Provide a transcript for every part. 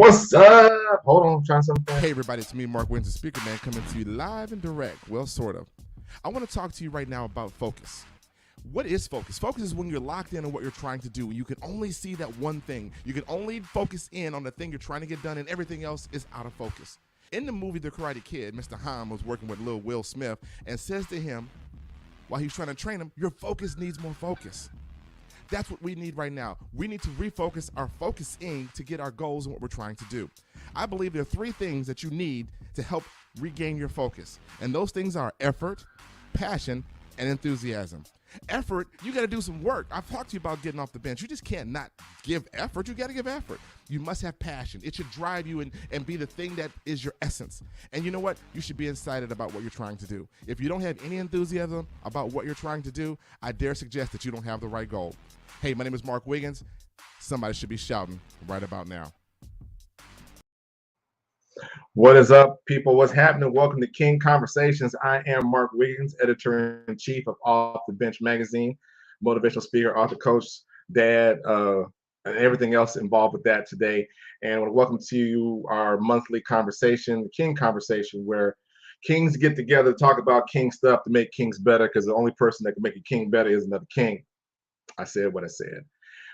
What's up? Hold on, I'm trying something. Hey everybody, it's me, Mark Wins, the Speaker Man, coming to you live and direct. Well, sort of. I want to talk to you right now about focus. What is focus? Focus is when you're locked in on what you're trying to do. You can only see that one thing. You can only focus in on the thing you're trying to get done, and everything else is out of focus. In the movie The Karate Kid, Mr. Han was working with Lil Will Smith and says to him, while he's trying to train him, your focus needs more focus. That's what we need right now. We need to refocus our focusing to get our goals and what we're trying to do. I believe there are three things that you need to help regain your focus. And those things are effort, passion, and enthusiasm. Effort, you got to do some work. I've talked to you about getting off the bench. You just can't not give effort. You got to give effort. You must have passion. It should drive you and be the thing that is your essence. And you know what? You should be excited about what you're trying to do. If you don't have any enthusiasm about what you're trying to do, I dare suggest that you don't have the right goal. Hey, my name is Mark Wiggins. Somebody should be shouting right about now. What is up, people? What's happening? Welcome to King Conversations. I am Mark Wiggins, editor-in-chief of Off the Bench magazine, motivational speaker, author, coach, dad, and everything else involved with that today. And I want to welcome to you our monthly conversation, the King Conversation, where kings get together to talk about king stuff to make kings better, because the only person that can make a king better is another king. I said what I said.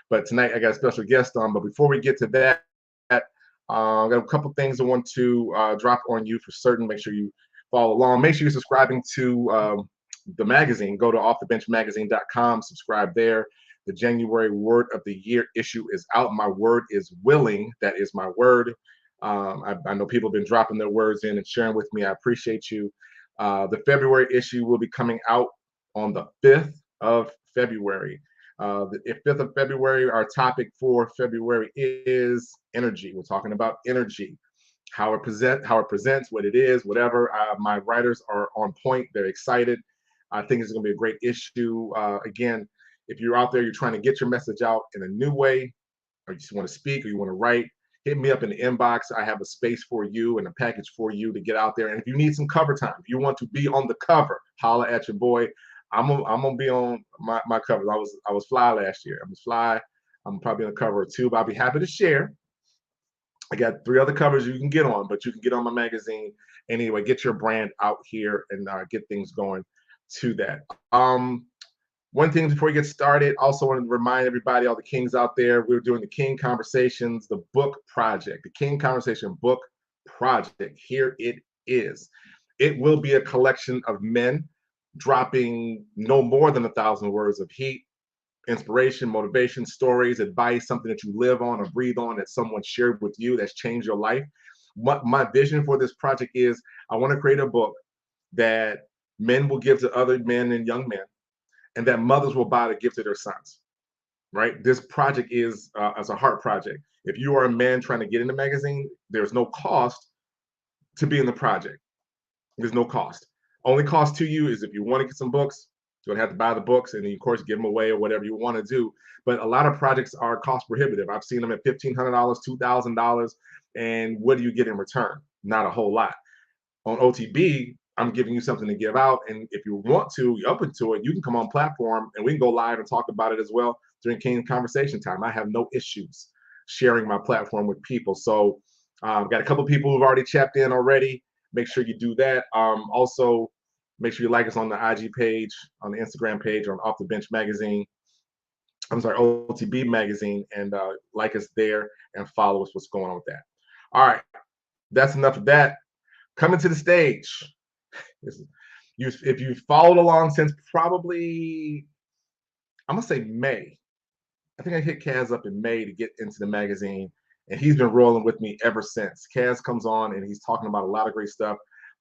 But tonight I got a special guest on. But before we get to that, I got a couple things I want to drop on you for certain. Make sure you follow along. Make sure you're subscribing to the magazine. Go to offthebenchmagazine.com. Subscribe there. The January Word of the Year issue is out. My word is willing. That is my word. I know people have been dropping their words in and sharing with me. I appreciate you. The February issue will be coming out on the 5th of February. The 5th of February, our topic for February is energy. We're talking about energy, how it presents, what it is, whatever. My writers are on point. They're excited. I think it's going to be a great issue. Again, if you're out there, you're trying to get your message out in a new way, or you just want to speak or you want to write, hit me up in the inbox. I have a space for you and a package for you to get out there. And if you need some cover time, if you want to be on the cover, holla at your boy. I'm gonna be on my covers. I was fly last year. I was fly. I'm probably on the cover of 2, but I'll be happy to share. I got 3 other covers you can get on, but you can get on my magazine anyway. Get your brand out here and get things going to that. One thing before we get started, also want to remind everybody, all the kings out there, we're doing the King Conversations, the book project, the King Conversation book project. Here it is. It will be a collection of men dropping no more than 1,000 words of heat, inspiration, motivation, stories, advice, something that you live on or breathe on that someone shared with you that's changed your life. What my vision for this project is, I want to create a book that men will give to other men and young men, and that mothers will buy to give to their sons. Right? This project is as a heart project. If you are a man trying to get in the magazine, there's no cost to be in the project. There's no cost. Only cost to you is if you want to get some books, you're gonna have to buy the books and then of course give them away or whatever you want to do. But a lot of projects are cost prohibitive. I've seen them at $1,500, $2,000, and what do you get in return? Not a whole lot. On OTB, I'm giving you something to give out, and if you want to, you're open to it, you can come on platform and we can go live and talk about it as well during King Conversation time. I have no issues sharing my platform with people. So got a couple people who've already checked in already. Make sure you do that. Also, make sure you like us on the IG page, on the Instagram page, on Off the Bench magazine. I'm sorry, OTB magazine, and like us there and follow us. What's going on with that? All right, that's enough of that. Coming to the stage. If you followed along since probably, I'm gonna say May. I think I hit Kaz up in May to get into the magazine. And he's been rolling with me ever since. Kaz comes on and he's talking about a lot of great stuff.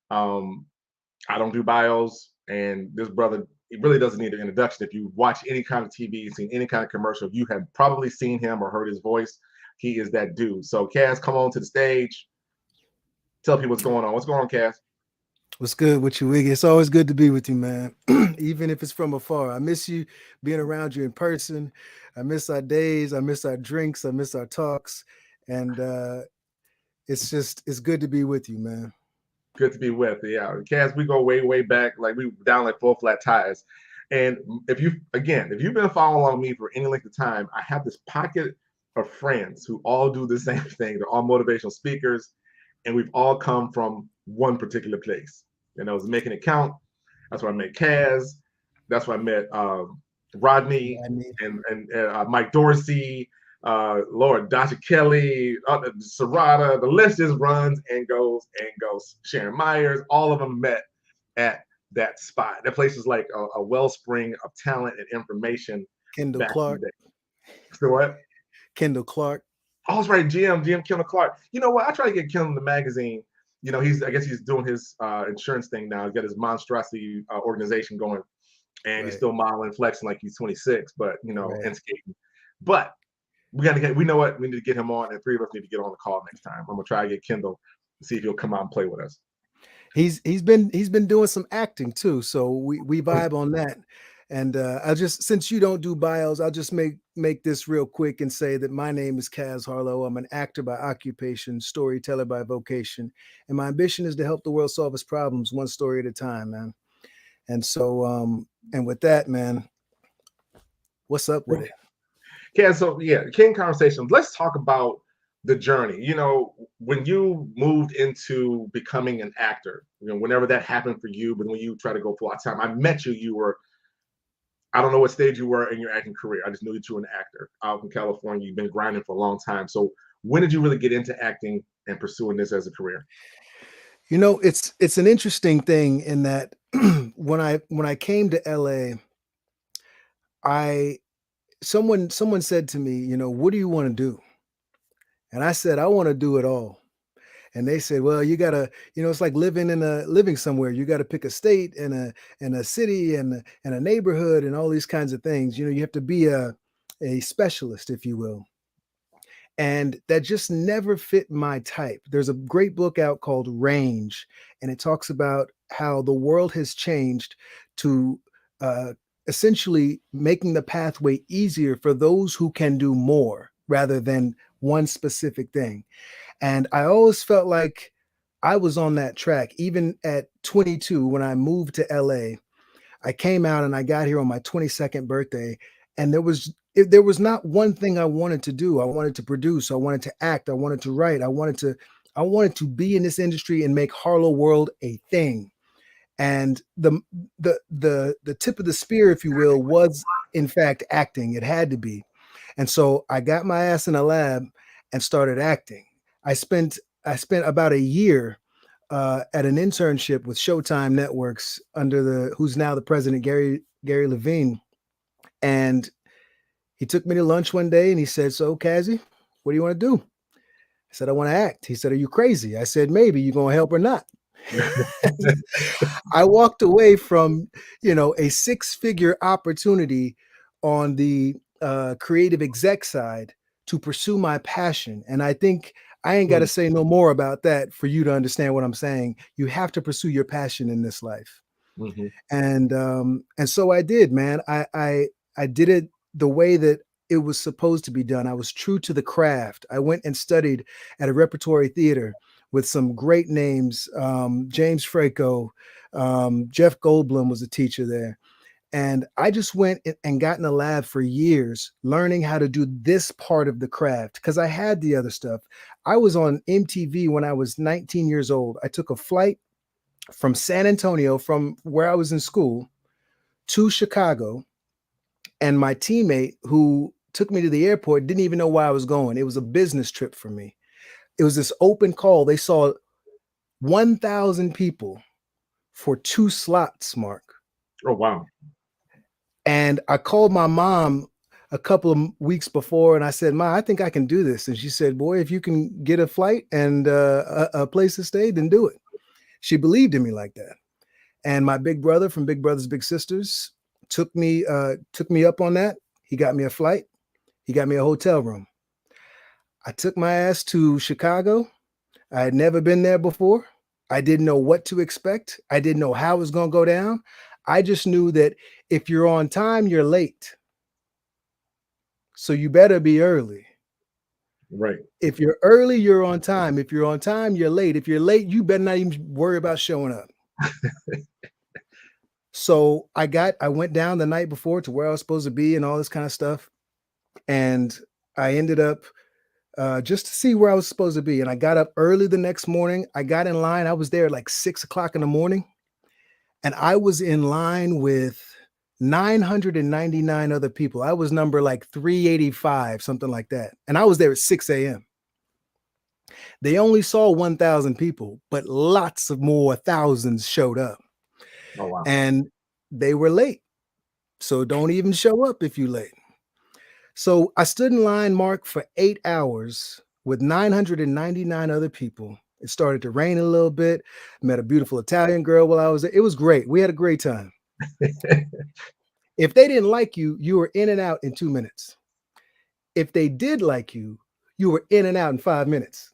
I don't do bios, and this brother, he really doesn't need an introduction. If you watch any kind of TV, seen any kind of commercial, you have probably seen him or heard his voice. He is that dude. So Kaz, come on to the stage. Tell people what's going on. What's going on, Kaz? What's good with you, Wiggy? It's always good to be with you, man. Even if it's from afar. I miss you being around you in person. I miss our days. I miss our drinks. I miss our talks. And it's good to be with you, man. Good to be with. Yeah. Kaz, we go way, way back. Like we down like 4 flat tires. And if you've been following along me for any length of time, I have this pocket of friends who all do the same thing. They're all motivational speakers, and we've all come from one particular place. And I was making it count. That's where I met Kaz. That's where I met Rodney and Mike Dorsey, Lord, Dr. Kelly, Serrata. The list just runs and goes and goes. Sharon Myers, all of them met at that spot. That place is like a wellspring of talent and information. Kendall Clark. So what? Kendall Clark. Oh, that's right, GM Kendall Clark. You know what? I try to get Kendall in the magazine. You know, I guess he's doing his insurance thing now. He's got his monstrosity organization going, and he's still modeling, flexing like he's 26, but you know, and skating. But we know what? We need to get him on, and three of us need to get on the call next time. I'm gonna try to get Kendall to see if he'll come out and play with us. He's been doing some acting too, so we vibe on that. And I'll just, since you don't do bios, I'll just make this real quick and say that my name is Kaz Harleaux. I'm an actor by occupation, storyteller by vocation, and my ambition is to help the world solve its problems one story at a time, man. And so, and with that, man, what's up with it? Yeah, so yeah, King Conversations. Let's talk about the journey. You know, when you moved into becoming an actor, you know, whenever that happened for you, but when you try to go full time, I met you. You were, I don't know what stage you were in your acting career. I just knew that you were an actor out in California. You've been grinding for a long time. So when did you really get into acting and pursuing this as a career? You know, it's an interesting thing in that when I came to LA, someone said to me, you know, what do you want to do? And I said, I want to do it all. And they said, well, you gotta, you know, it's like living somewhere. You got to pick a state and a city and a neighborhood and all these kinds of things. You know, you have to be a specialist, if you will. And that just never fit my type. There's a great book out called Range, and it talks about how the world has changed to essentially making the pathway easier for those who can do more rather than one specific thing. And I always felt like I was on that track. Even at 22, when I moved to LA, I came out and I got here on my 22nd birthday, and there was not one thing I wanted to do. I wanted to produce, I wanted to act, I wanted to write, I wanted to be in this industry and make Harleaux World a thing. And the tip of the spear, if you will, was in fact acting. It had to be. And so I got my ass in a lab and started acting. I spent about a year at an internship with Showtime Networks under who's now the president, Gary Levine. And he took me to lunch one day and he said, so Kazzy, what do you want to do? I said, I want to act. He said, are you crazy? I said, maybe. You gonna help or not? I walked away from, you know, a 6-figure opportunity on the creative exec side to pursue my passion. And I think I ain't got to say no more about that for you to understand what I'm saying. You have to pursue your passion in this life. Mm-hmm. And so I did, man. I did it the way that it was supposed to be done. I was true to the craft. I went and studied at a repertory theater with some great names. James Franco, Jeff Goldblum was a teacher there. And I just went and got in the lab for years, learning how to do this part of the craft because I had the other stuff. I was on MTV when I was 19 years old. I took a flight from San Antonio, from where I was in school, to Chicago. And my teammate who took me to the airport didn't even know why I was going. It was a business trip for me. It was this open call. They saw 1,000 people for 2 slots, Mark. Oh, wow. And I called my mom a couple of weeks before and I said, Ma, I think I can do this. And she said, boy, if you can get a flight and a place to stay, then do it. She believed in me like that. And my big brother from Big Brothers Big Sisters took me up on that. He got me a flight. He got me a hotel room. I took my ass to Chicago. I had never been there before. I didn't know what to expect. I didn't know how it was going to go down. I just knew that if you're on time, you're late. So you better be early. Right. If you're early, you're on time. If you're on time, you're late. If you're late, you better not even worry about showing up. So I went down the night before to where I was supposed to be and all this kind of stuff. And I ended up just to see where I was supposed to be. And I got up early the next morning. I got in line. I was there at like 6 o'clock in the morning. And I was in line with 999 other people. I was number like 385, something like that. And I was there at 6 a.m. They only saw 1,000 people, but lots of more thousands showed up. Oh, wow. And they were late. So don't even show up if you're late. So I stood in line, Mark, for 8 hours with 999 other people. It started to rain a little bit. Met a beautiful Italian girl while I was there. It was great. We had a great time. If they didn't like you, you were in and out in 2 minutes. If they did like you, you were in and out in 5 minutes.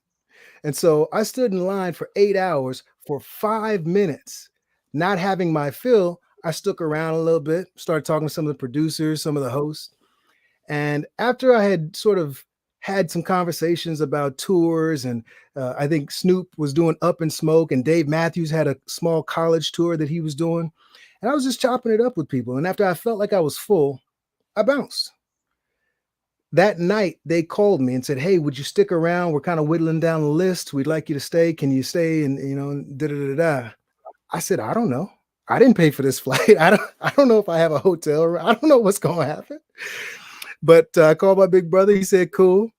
And so I stood in line for 8 hours for 5 minutes, not having my fill. I stuck around a little bit, started talking to some of the producers, some of the hosts. And after I had sort of had some conversations about tours, and I think Snoop was doing Up in Smoke, and Dave Matthews had a small college tour that he was doing. And I was just chopping it up with people. And after I felt like I was full, I bounced. That night, they called me and said, "Hey, would you stick around? We're kind of whittling down the list. We'd like you to stay. Can you stay?" And da da da da. I said, "I don't know. I didn't pay for this flight. I don't know if I have a hotel room. I don't know what's going to happen." But I called my big brother. He said, "Cool."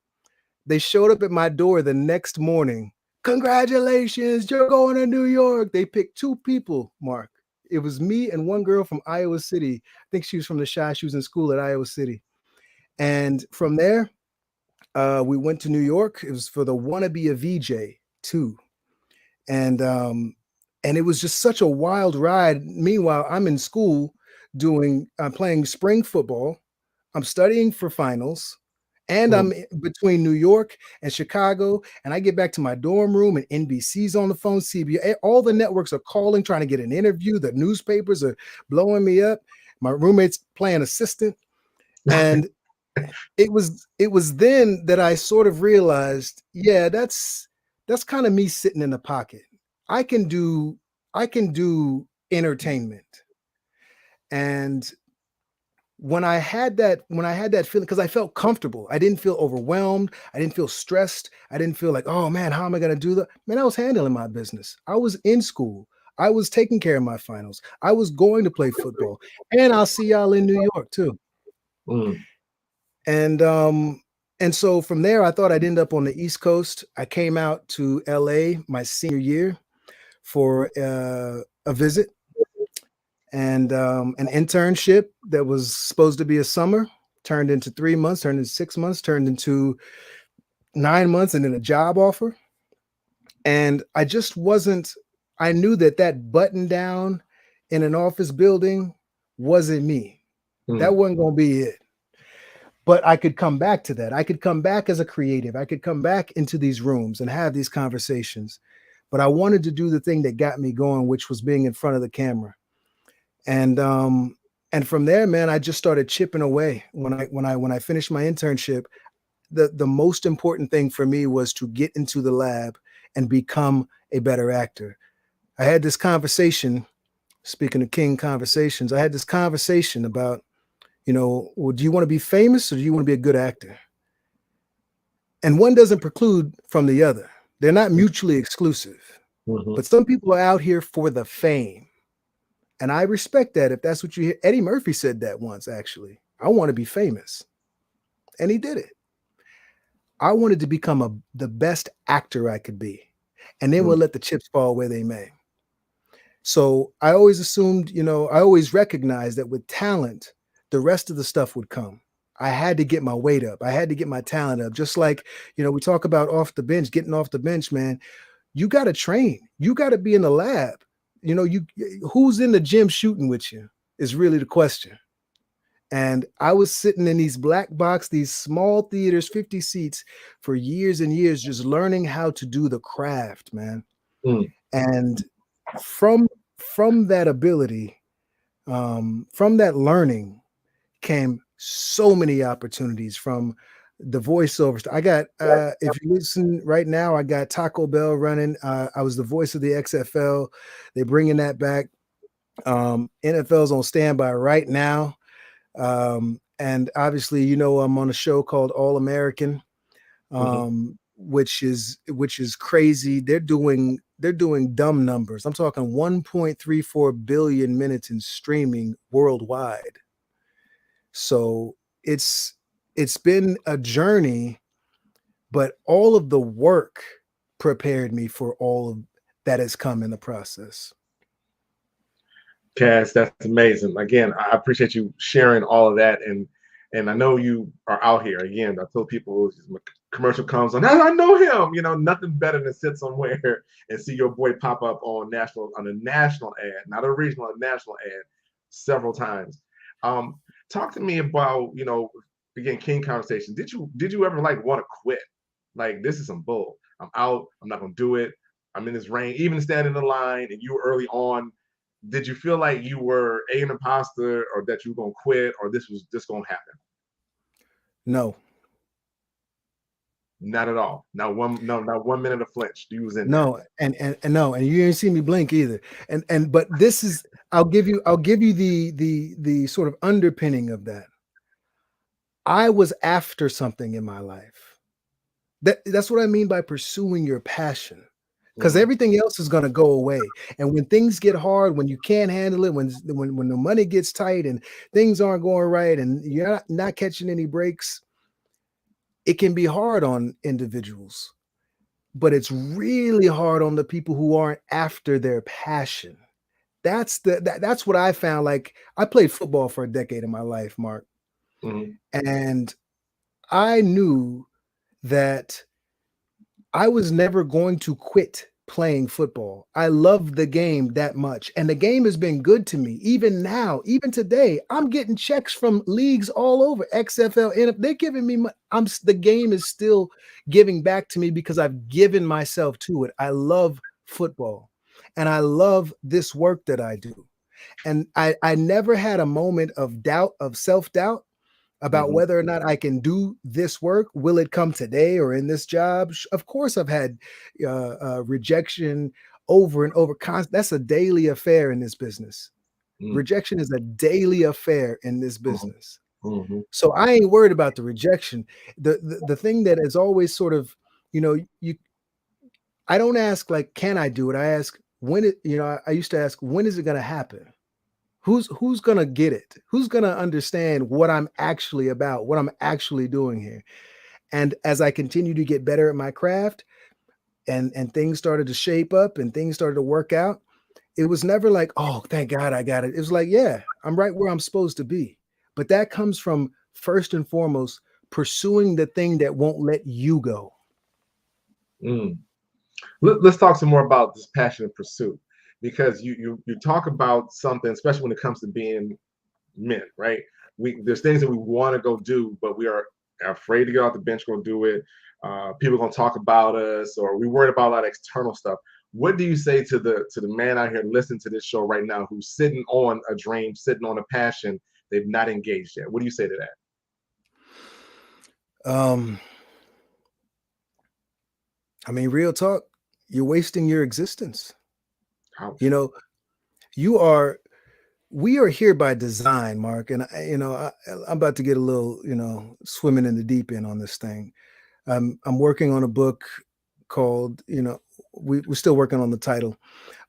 They showed up at my door the next morning. "Congratulations, you're going to New York." They picked 2 people, Mark. It was me and one girl from Iowa City. I think she was from the Chi. She was in school at Iowa City. And from there, we went to New York. It was for the Wanna Be a VJ 2. And it was just such a wild ride. Meanwhile, I'm in school playing spring football. I'm studying for finals. And I'm between New York and Chicago, and I get back to my dorm room and NBC's on the phone, CBS, all the networks are calling, trying to get an interview. The newspapers are blowing me up. My roommate's playing assistant. And it was then that I sort of realized, yeah, that's kind of me sitting in the pocket. I can do entertainment. And when I had that feeling, because I felt comfortable, I didn't feel overwhelmed, I didn't feel stressed, I didn't feel like, oh man, how am I going to do that? Man, I was handling my business. I was in school. I was taking care of my finals. I was going to play football, and I'll see y'all in New York too. And so from there, I thought I'd end up on the East Coast. I came out to LA my senior year for a visit. And an internship that was supposed to be a summer turned into 3 months, turned into 6 months, turned into 9 months, and then a job offer. And I just wasn't, I knew that button down in an office building wasn't me. That wasn't going to be it. But I could come back to that. I could come back as a creative. I could come back into these rooms and have these conversations. But I wanted to do the thing that got me going, which was being in front of the camera. And from there, man, I just started chipping away. When I finished my internship, the most important thing for me was to get into the lab and become a better actor. I had this conversation, speaking of King Conversations, I had this conversation about, well, do you want to be famous or do you want to be a good actor? And one doesn't preclude from the other. They're not mutually exclusive. But some people are out here for the fame. And I respect that if that's what you hear. Eddie Murphy said that once, actually. I want to be famous. And he did it. I wanted to become the best actor I could be. And then we'll let the chips fall where they may. So I always assumed, I always recognized that with talent, the rest of the stuff would come. I had to get my weight up. I had to get my talent up. Just like, we talk about off the bench, getting off the bench, man. You got to train. You got to be in the lab. Who's in the gym shooting with you is really the question. And I was sitting in these black box, these small theaters, 50 seats for years and years, just learning how to do the craft, man. And from that ability, from that learning came so many opportunities. From the voiceovers, I got, if you listen right now, I got Taco Bell running. I was the voice of the XFL. They're bringing that back. NFL's on standby right now. And obviously, you know, I'm on a show called All American, which is crazy. They're doing dumb numbers. I'm talking 1.34 billion minutes in streaming worldwide. So it's been a journey, but all of the work prepared me for all of that has come in the process. Cass, that's amazing. Again, I appreciate you sharing all of that, and I know you are out here. Again, I told people when commercial comes on, I know him. You know, nothing better than sit somewhere and see your boy pop up on a national ad, not a regional, a national ad, several times. Talk to me about, you know, again, King Conversations. Did you ever like want to quit? Like, this is some bull. I'm out. I'm not gonna do it. I'm in this rain, even standing in the line, and you were early on. Did you feel like you were an imposter, or that you were gonna quit, or this was just gonna happen? No. Not at all. Not one minute of flinch. You was in No, and no, and you didn't see me blink either. And but this is, I'll give you the sort of underpinning of that. I was after something in my life. That's what I mean by pursuing your passion. Because everything else is going to go away. And when things get hard, when you can't handle it, when the money gets tight and things aren't going right and you're not catching any breaks, it can be hard on individuals. But it's really hard on the people who aren't after their passion. That's what I found. Like, I played football for a decade in my life, Mark. And I knew that I was never going to quit playing football. I love the game that much. And the game has been good to me. Even now, even today, I'm getting checks from leagues all over, XFL, NFL. They're giving me money. The game is still giving back to me because I've given myself to it. I love football and I love this work that I do. And I never had a moment of doubt, of self-doubt, about whether or not I can do this work. Will it come today or in this job? Of course, I've had rejection over and over. That's a daily affair in this business. Rejection is a daily affair in this business. So I ain't worried about the rejection. The thing that is always sort of, you know, I don't ask like, can I do it? I ask I used to ask, when is it going to happen? Who's going to get it? Who's going to understand what I'm actually about, what I'm actually doing here? And as I continue to get better at my craft and things started to shape up and things started to work out, it was never like, oh, thank God I got it. It was like, yeah, I'm right where I'm supposed to be. But that comes from, first and foremost, pursuing the thing that won't let you go. Let's talk some more about this passionate pursuit. Because you talk about something, especially when it comes to being men, right? There's things that we want to go do, but we are afraid to get off the bench, go do it. People are gonna talk about us, or we worried about a lot of external stuff. What do you say to the man out here listening to this show right now who's sitting on a dream, sitting on a passion they've not engaged yet? What do you say to that? I mean, real talk, you're wasting your existence. Ouch. You know, we are here by design, Mark. And, I'm about to get a little, swimming in the deep end on this thing. I'm working on a book called, we're still working on the title,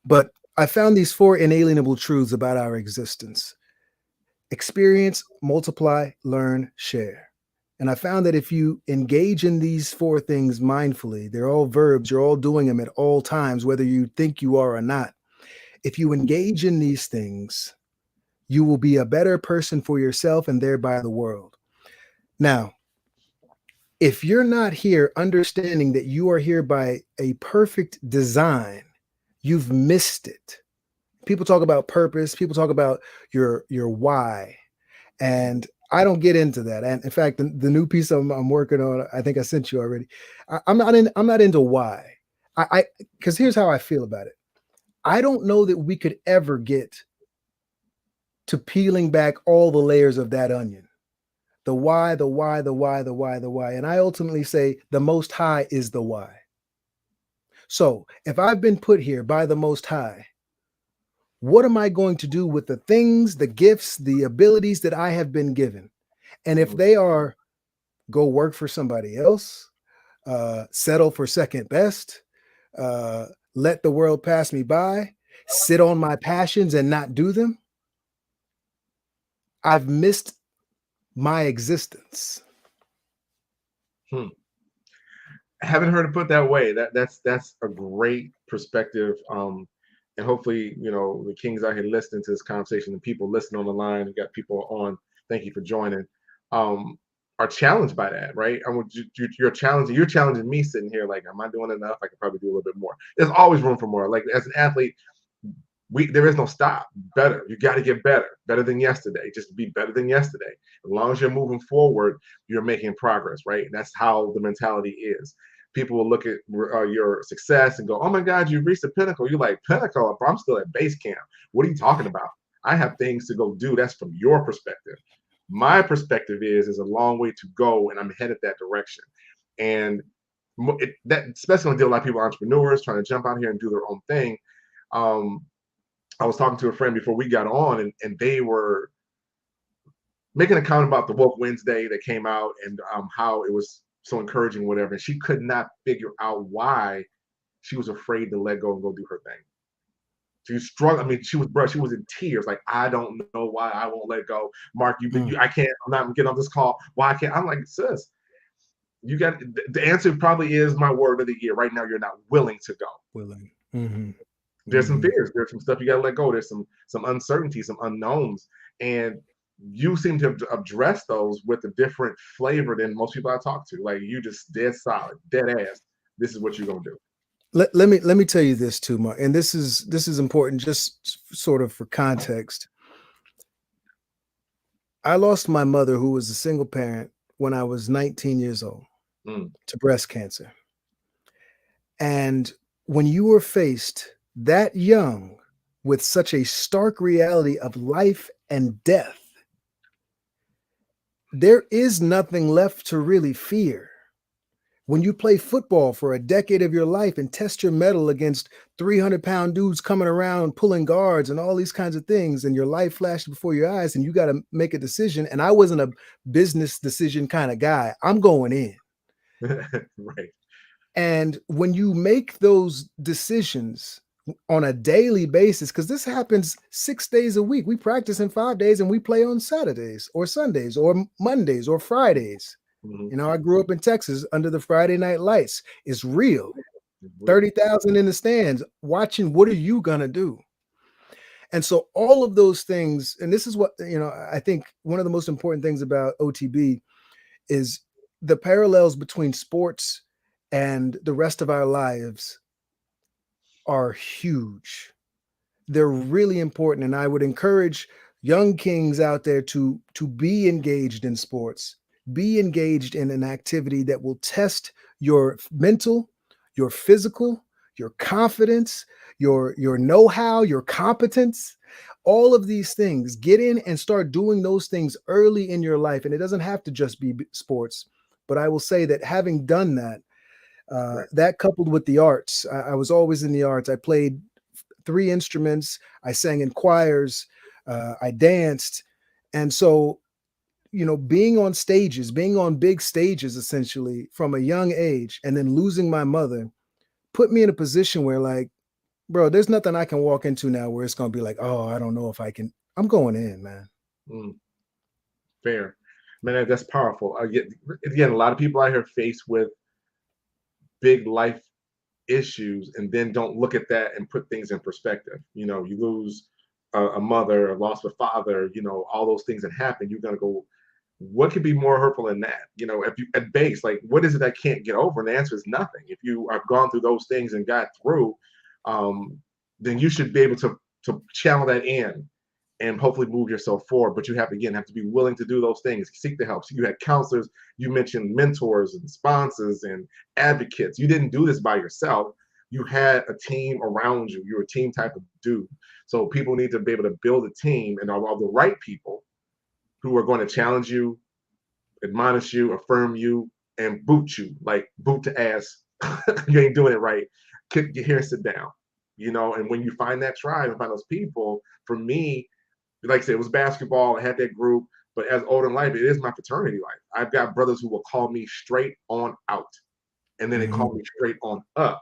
but I found these 4 inalienable truths about our existence: experience, multiply, learn, share. And I found that if you engage in these 4 things mindfully, they're all verbs, you're all doing them at all times, whether you think you are or not. If you engage in these things, you will be a better person for yourself and thereby the world. Now, if you're not here understanding that you are here by a perfect design, you've missed it. People talk about purpose. People talk about your why. And I don't get into that. And in fact, the new piece I'm working on, I think I sent you already. I'm not into why. Because here's how I feel about it. I don't know that we could ever get to peeling back all the layers of that onion. The why, the why, the why, the why, the why. And I ultimately say the Most High is the why. So if I've been put here by the Most High, what am I going to do with the things, the gifts, the abilities that I have been given? And if they are go work for somebody else, settle for second best, let the world pass me by, sit on my passions and not do them, I've missed my existence. Haven't heard it put that way. That's a great perspective. And hopefully, the Kings out here listening to this conversation, and people listening on the line, we got people on. Thank you for joining. Are challenged by that, right? You're challenging me sitting here like, am I doing enough? I could probably do a little bit more. There's always room for more. Like as an athlete, there is no stop. Better. You got to get better than yesterday. Just be better than yesterday. As long as you're moving forward, you're making progress, right? And that's how the mentality is. People will look at your success and go, "Oh my God, you reached the pinnacle." You're like, "Pinnacle? I'm still at base camp. What are you talking about? I have things to go do." That's from your perspective. My perspective is a long way to go, and I'm headed that direction. And that especially when I deal with a lot of people, entrepreneurs trying to jump out here and do their own thing. I was talking to a friend before we got on, and they were making a comment about the Woke Wednesday that came out and how it was so encouraging, whatever. And she could not figure out why she was afraid to let go and go do her thing. She struggled. I mean, she was in tears. Like, I don't know why I won't let go. Mark, I can't. I'm not getting on this call. Why I can't? I'm like, sis, you got the answer. Probably is my word of the year. Right now, you're not willing to go. Willing. Mm-hmm. There's some fears. There's some stuff you got to let go. There's some uncertainty, some unknowns, and you seem to address those with a different flavor than most people I talk to. Like, you just dead solid, dead ass. This is what you're gonna do. Let me tell you this too, Mark, and this is important, just sort of for context. I lost my mother, who was a single parent, when I was 19 years old to breast cancer. And when you were faced that young with such a stark reality of life and death, there is nothing left to really fear. When you play football for a decade of your life and test your mettle against 300-pound dudes coming around pulling guards and all these kinds of things, and your life flashed before your eyes and you got to make a decision, and I wasn't a business decision kind of guy, I'm going in. Right. And when you make those decisions on a daily basis, because this happens 6 days a week, we practice in 5 days and we play on Saturdays or Sundays or Mondays or Fridays. I grew up in Texas under the Friday night lights. It's real. 30,000 in the stands watching. What are you going to do? And so all of those things, and this is what, I think one of the most important things about OTB is the parallels between sports and the rest of our lives are huge. They're really important. And I would encourage young kings out there to be engaged in sports, be engaged in an activity that will test your mental, your physical, your confidence, your know-how, your competence, all of these things. Get in and start doing those things early in your life. And it doesn't have to just be sports, but I will say that having done that, that coupled with the arts, I was always in the arts. I played 3 instruments. I sang in choirs. I danced. And so, being on stages, being on big stages, essentially from a young age, and then losing my mother put me in a position where, like, bro, there's nothing I can walk into now where it's going to be like, oh, I don't know if I can. I'm going in, man. Fair. Man, that's powerful. Again, a lot of people out here faced with big life issues and then don't look at that and put things in perspective. You lose a mother, a loss of a father, all those things that happen. You're going to go, what could be more hurtful than that? If you at base, like, what is it I can't get over? And the answer is nothing. If you have gone through those things and got through, then you should be able to channel that in and hopefully move yourself forward. But you have to be willing to do those things, seek the help. So you had counselors, you mentioned mentors and sponsors and advocates. You didn't do this by yourself. You had a team around you. You're a team type of dude. So people need to be able to build a team, and all the right people who are going to challenge you, admonish you, affirm you, and boot you, like boot to ass. You ain't doing it right. Get here and sit down. And when you find that tribe and find those people, for me, like I said, it was basketball. I had that group, But as older in life, it is my fraternity life. I've got brothers who will call me straight on out, and then they call me straight on up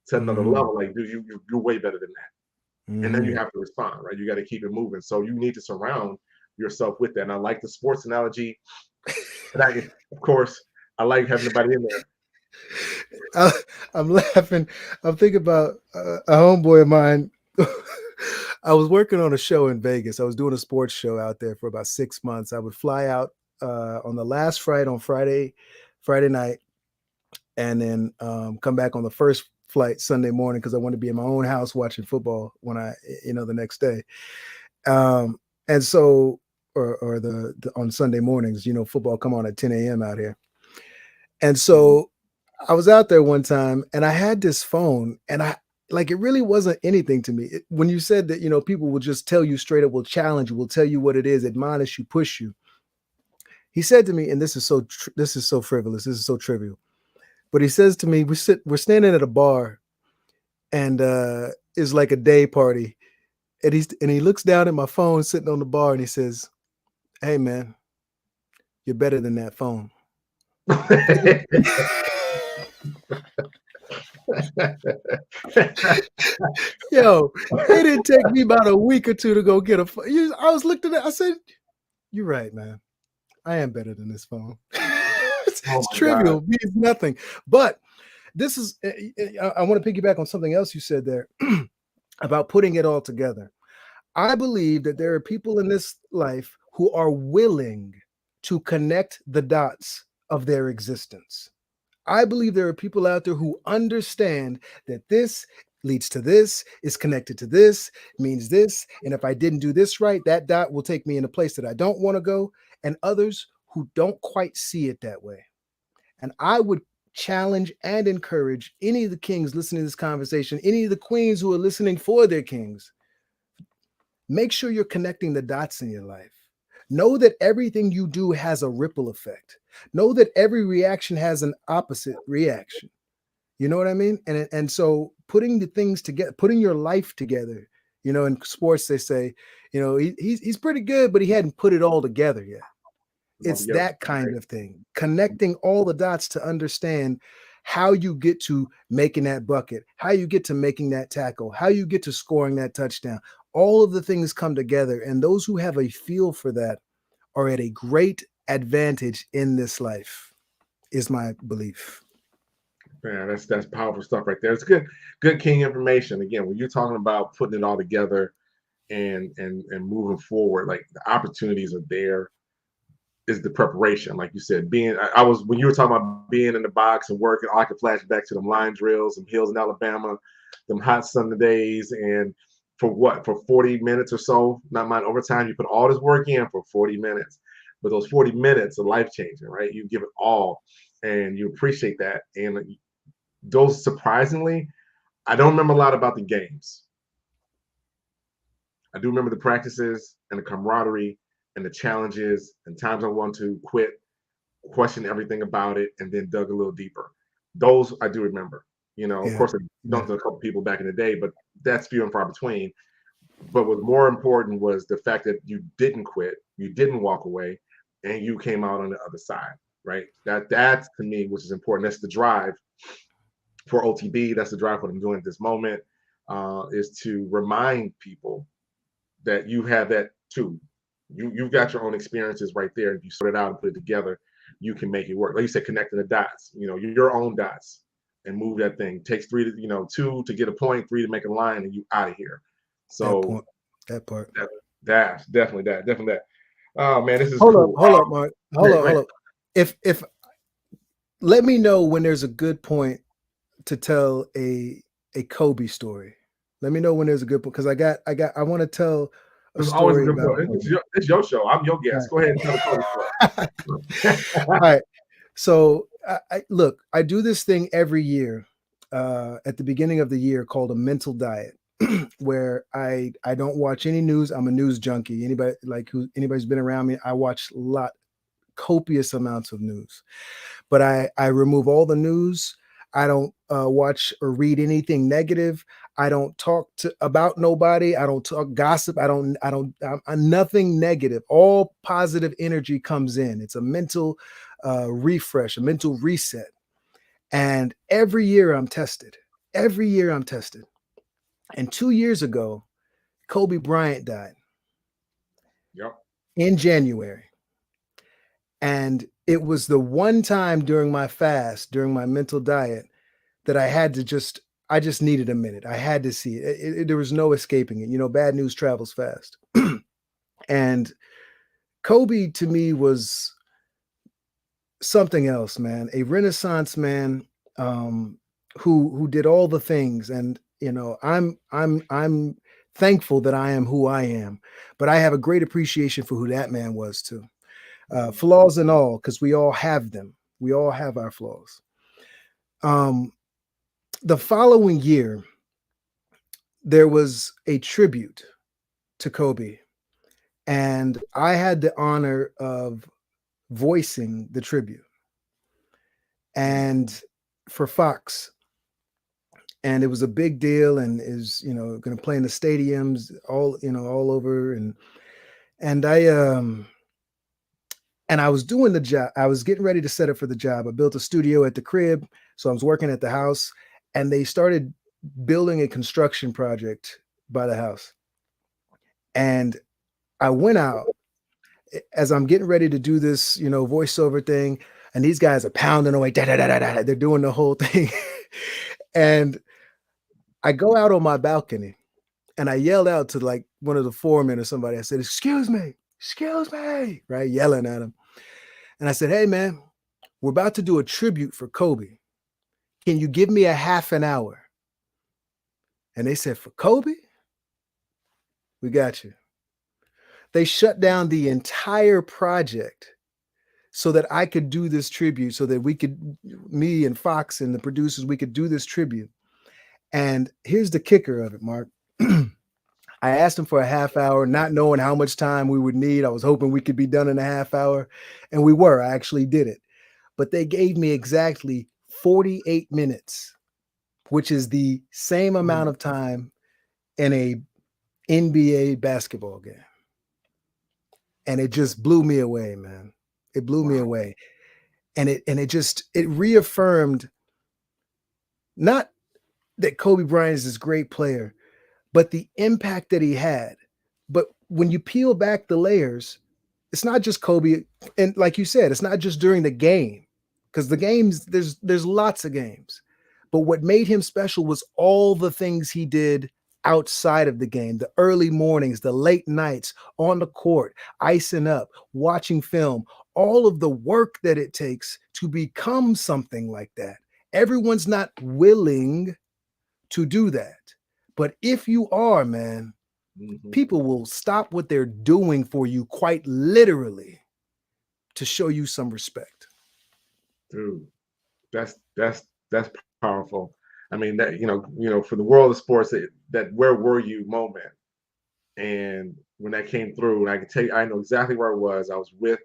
to another level. Like, dude, you're way better than that. And then you have to respond, right? You got to keep it moving. So you need to surround yourself with that. And I like the sports analogy. And of course, I like having everybody in there. I'm laughing. I'm thinking about a homeboy of mine. I was working on a show in Vegas. I was doing a sports show out there for about 6 months. I would fly out on the last flight on Friday night, and then come back on the first flight Sunday morning because I wanted to be in my own house watching football when the next day. And so, or the on Sunday mornings, football come on at 10 a.m. out here. And so I was out there one time and I had this phone, and it really wasn't anything to me. When you said that, people will just tell you straight up, will challenge you, will tell you what it is, admonish you, push you. He said to me, and this is so frivolous, this is so trivial, but he says to me, we're standing at a bar, and it's like a day party, and he looks down at my phone sitting on the bar, and he says, "Hey man, you're better than that phone." Yo, it didn't take me about a week or two to go get I was looking at it, I said, "You're right, man. I am better than this phone." It's trivial, it means nothing. But this is, I want to piggyback on something else you said there about putting it all together. I believe that there are people in this life who are willing to connect the dots of their existence. I believe there are people out there who understand that this leads to this, is connected to this, means this. And if I didn't do this right, that dot will take me in a place that I don't want to go. And others who don't quite see it that way. And I would challenge and encourage any of the kings listening to this conversation, any of the queens who are listening for their kings, make sure you're connecting the dots in your life. Know that everything you do has a ripple effect. Know that every reaction has an opposite reaction. You know what I mean? And so putting the things together, putting your life together, in sports, they say, he's pretty good, but he hadn't put it all together yet. It's that kind of thing, connecting all the dots to understand how you get to making that bucket, how you get to making that tackle, how you get to scoring that touchdown. All of the things come together, and those who have a feel for that are at a great advantage in this life, is my belief. Man, that's powerful stuff right there. It's good king information. Again, when you're talking about putting it all together and moving forward, like the opportunities are there. Is the preparation, like you said, when you were talking about being in the box and working, I could flash back to them line drills, them hills in Alabama, them hot summer days, and for 40 minutes or so, not mind overtime, you put all this work in for 40 minutes, but those 40 minutes are life changing, right? You give it all, and you appreciate that. And those, surprisingly, I don't remember a lot about the games. I do remember the practices and the camaraderie and the challenges and times I want to quit, question everything about it, and then dug a little deeper. Those I do remember. Of course, I dunked a couple people back in the day, but that's few and far between. But what was more important was the fact that you didn't quit, you didn't walk away, and you came out on the other side, right? That's to me, which is important. That's the drive for OTB. That's the drive for what I'm doing at this moment, is to remind people that you have that too. You've got your own experiences right there. If you sort it out and put it together, you can make it work. Like you said, connecting the dots, your own dots, and move that thing. It takes 2 to get a point, 3 to make a line, and you out of here. So that part. That's definitely that. Oh man, this is hold cool. up, Mark. Hold up. If let me know when there's a good point to tell a Kobe story. Let me know when there's a good point, because I want to tell a story about. It's your show. I'm your guest. Right. Go ahead and tell the story. All right. So look, I do this thing every year at the beginning of the year called a mental diet, where I don't watch any news. I'm a news junkie. Anybody's been around me, I watch copious amounts of news, but I remove all the news. I don't watch or read anything negative. I don't talk about nobody. I don't talk gossip. I'm nothing negative. All positive energy comes in. It's a mental refresh, a mental reset. And every year I'm tested. Every year I'm tested. And 2 years ago, Kobe Bryant died Yep. in January. And it was the one time during my fast, during my mental diet, that I just needed a minute. I had to see it. There was no escaping it. You know, bad news travels fast. And Kobe to me was something else, man. A Renaissance man, who did all the things. And you know, I'm thankful that I am who I am, but I have a great appreciation for who that man was too. Flaws and all, because we all have them. We all have our flaws. The following year, there was a tribute to Kobe, and I had the honor of voicing the tribute, and for Fox, and it was a big deal, and is going to play in the stadiums all over, and I was doing the job. I was getting ready to set up for the job. I built a studio at the crib, so I was working at the house, and they started building a construction project by the house. And I went out as I'm getting ready to do this, voiceover thing, and these guys are pounding away. Da, da, da, da, da, they're doing the whole thing. And I go out on my balcony and I yelled out to like one of the foremen or somebody. I said, excuse me, right? Yelling at him. And I said, hey, man, we're about to do a tribute for Kobe. Can you give me a half an hour? And they said, for Kobe? We got you. They shut down the entire project so that I could do this tribute, so that me and Fox and the producers, we could do this tribute. And here's the kicker of it, Mark. I asked them for a half hour, not knowing how much time we would need. I was hoping we could be done in a half hour. And we were. I actually did it. But they gave me exactly 48 minutes, which is the same amount of time in a NBA basketball game. And it just blew me away, man. It blew me away. And it reaffirmed not that Kobe Bryant is this great player, but the impact that he had. But when you peel back the layers, it's not just Kobe. And like you said, it's not just during the game, because the games, there's lots of games. But what made him special was all the things he did outside of the game, the early mornings, the late nights on the court, icing up, watching film, all of the work that it takes to become something like that. Everyone's not willing to do that. But if you are, man, people will stop what they're doing for you quite literally to show you some respect. Dude, that's powerful. I mean, that for the world of sports, that where were you moment, and when that came through, and I can tell you, I know exactly where I was. I was with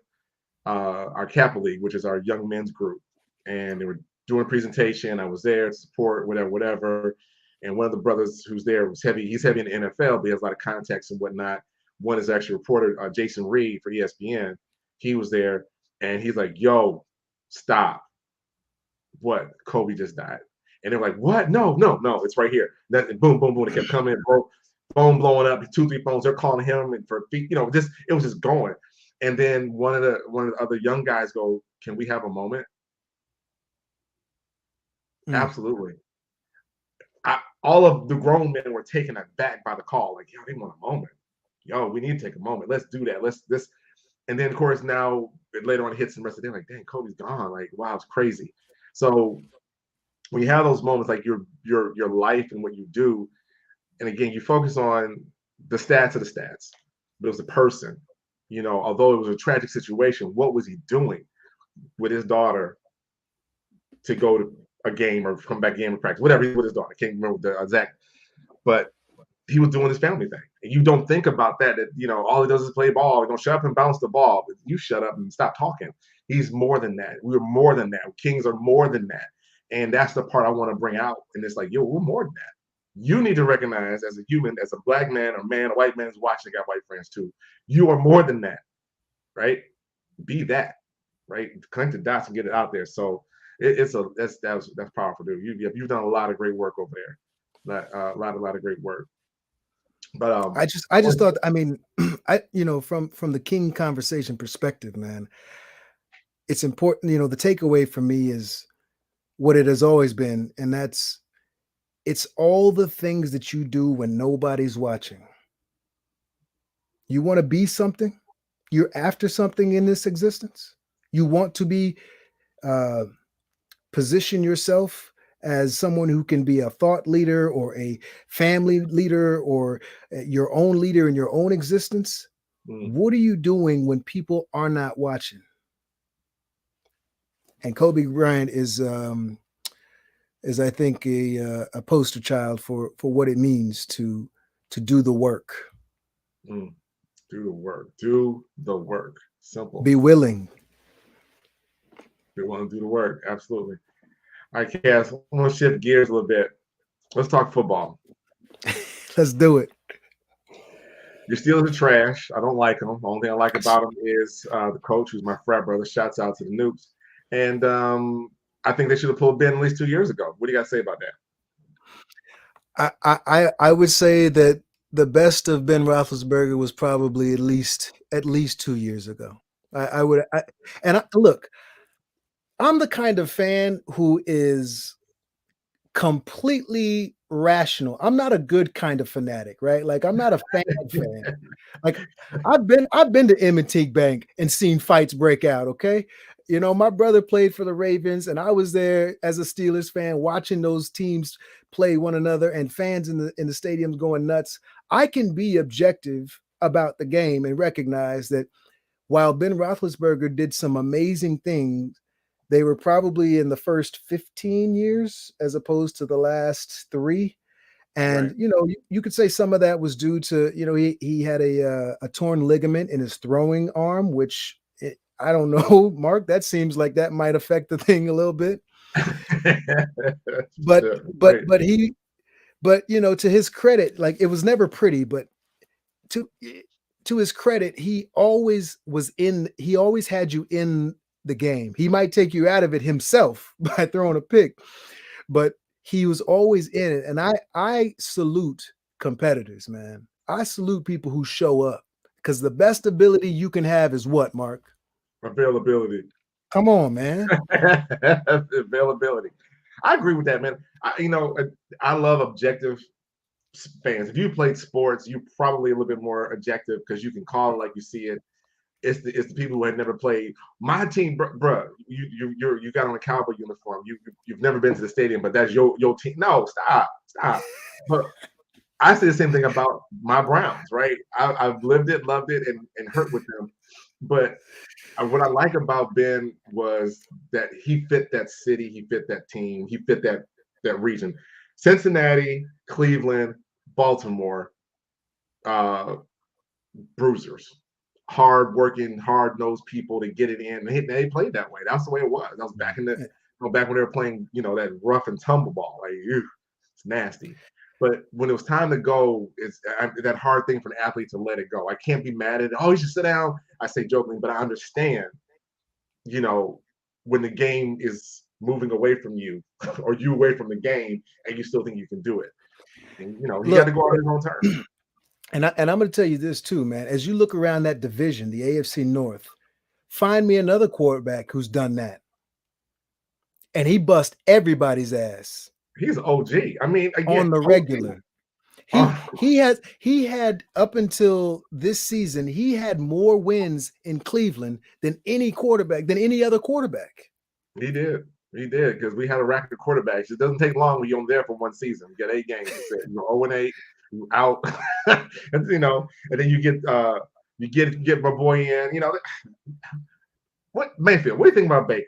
our Kappa League, which is our young men's group, and they were doing a presentation. I was there to support whatever. And one of the brothers who's there was heavy. He's heavy in the NFL, but he has a lot of contacts and whatnot. One is actually a reporter, Jason Reed for ESPN. He was there, and he's like, "Yo, stop! What? Kobe just died." And they're like, "What? No, it's right here." That boom, boom, boom. It kept coming, phone blowing up, 2-3 phones. They're calling him, and for just it was just going. And then one of the other young guys go, "Can we have a moment?" Absolutely. All of the grown men were taken aback by the call. Like, yo, they want a moment. Yo, we need to take a moment. Let's do that. And then of course now later on it hits the rest of the day, like, dang, Kobe's gone. Like, wow, it's crazy. So when you have those moments, like your life and what you do, and again, you focus on the stats of the stats, but it was a person. Although it was a tragic situation, what was he doing with his daughter to go to a game or come back in and practice, whatever, with his daughter? I can't remember the exact, but he was doing his family thing. And you don't think about that all he does is play ball. You don't shut up and bounce the ball. You shut up and stop talking. He's more than that. We're more than that. Kings are more than that. And that's the part I want to bring out. And it's like, yo, we're more than that. You need to recognize as a human, as a black man or man, a white man who's watching, got white friends too. You are more than that, right? Be that, right? Connect the dots and get it out there. So that's powerful, dude. You've done a lot of great work over there, a lot of great work. But I just thought, I mean, from the King conversation perspective, man, it's important. The takeaway for me is what it has always been, and it's all the things that you do when nobody's watching. You want to be something. You're after something in this existence. You want to be position yourself as someone who can be a thought leader or a family leader or your own leader in your own existence. What are you doing when people are not watching? And Kobe Bryant is I think a poster child for what it means to do the work. Do the work. Do the work. Simple. Be willing. Be willing to do the work. Absolutely. All right, Cass, I'm going to shift gears a little bit. Let's talk football. Let's do it. Your Steelers are trash. I don't like them. The only thing I like about them is the coach, who's my frat brother. Shouts out to the Nukes. And I think they should have pulled Ben at least 2 years ago. What do you got to say about that? I would say that the best of Ben Roethlisberger was probably at least 2 years ago. Look, I'm the kind of fan who is completely rational. I'm not a good kind of fanatic, right? Like I'm not a fan. Like I've been to M&T Bank and seen fights break out. Okay. My brother played for the Ravens and I was there as a Steelers fan watching those teams play one another and fans in the stadiums going nuts. I can be objective about the game and recognize that while Ben Roethlisberger did some amazing things, they were probably in the first 15 years as opposed to the last 3. And, right. You could say some of that was due to, he had a torn ligament in his throwing arm, which I don't know, Mark, that seems like that might affect the thing a little bit. but to his credit, like it was never pretty, but to his credit, he always had you in the game. He might take you out of it himself by throwing a pick, but he was always in it. And I salute competitors, man. I salute people who show up, because the best ability you can have is what, Mark? Availability. Come on, man. Availability. I agree with that, man. I love objective fans. If you played sports, you're probably a little bit more objective because you can call it like you see it. It's the people who had never played. My team, bruh, you got on a cowboy uniform. You've never been to the stadium, but that's your team. No, stop. But I say the same thing about my Browns, right? I've lived it, loved it, and hurt with them. But what I like about Ben was that he fit that city, he fit that team, he fit that region. Cincinnati, Cleveland, Baltimore, bruisers. Hard-working, hard-nosed people to get it in. They played that way. That's the way it was. That was back back when they were playing, that rough and tumble ball. Like, it's nasty. But when it was time to go, it's that hard thing for an athlete to let it go. I can't be mad at it. Oh, you should sit down. I say jokingly, but I understand, when the game is moving away from you or you away from the game and you still think you can do it. And, he got to go on his own terms. And I'm going to tell you this too, man. As you look around that division, the AFC North, find me another quarterback who's done that. And he bust everybody's ass. He's an OG. I mean, again, on the regular. He had up until this season, he had more wins in Cleveland than any other quarterback. He did, because we had a racket of quarterbacks. It doesn't take long when you're there for one season. You get 8 games. You're 0-8. Out, and then you get my boy in. What Mayfield? What do you think about Baker?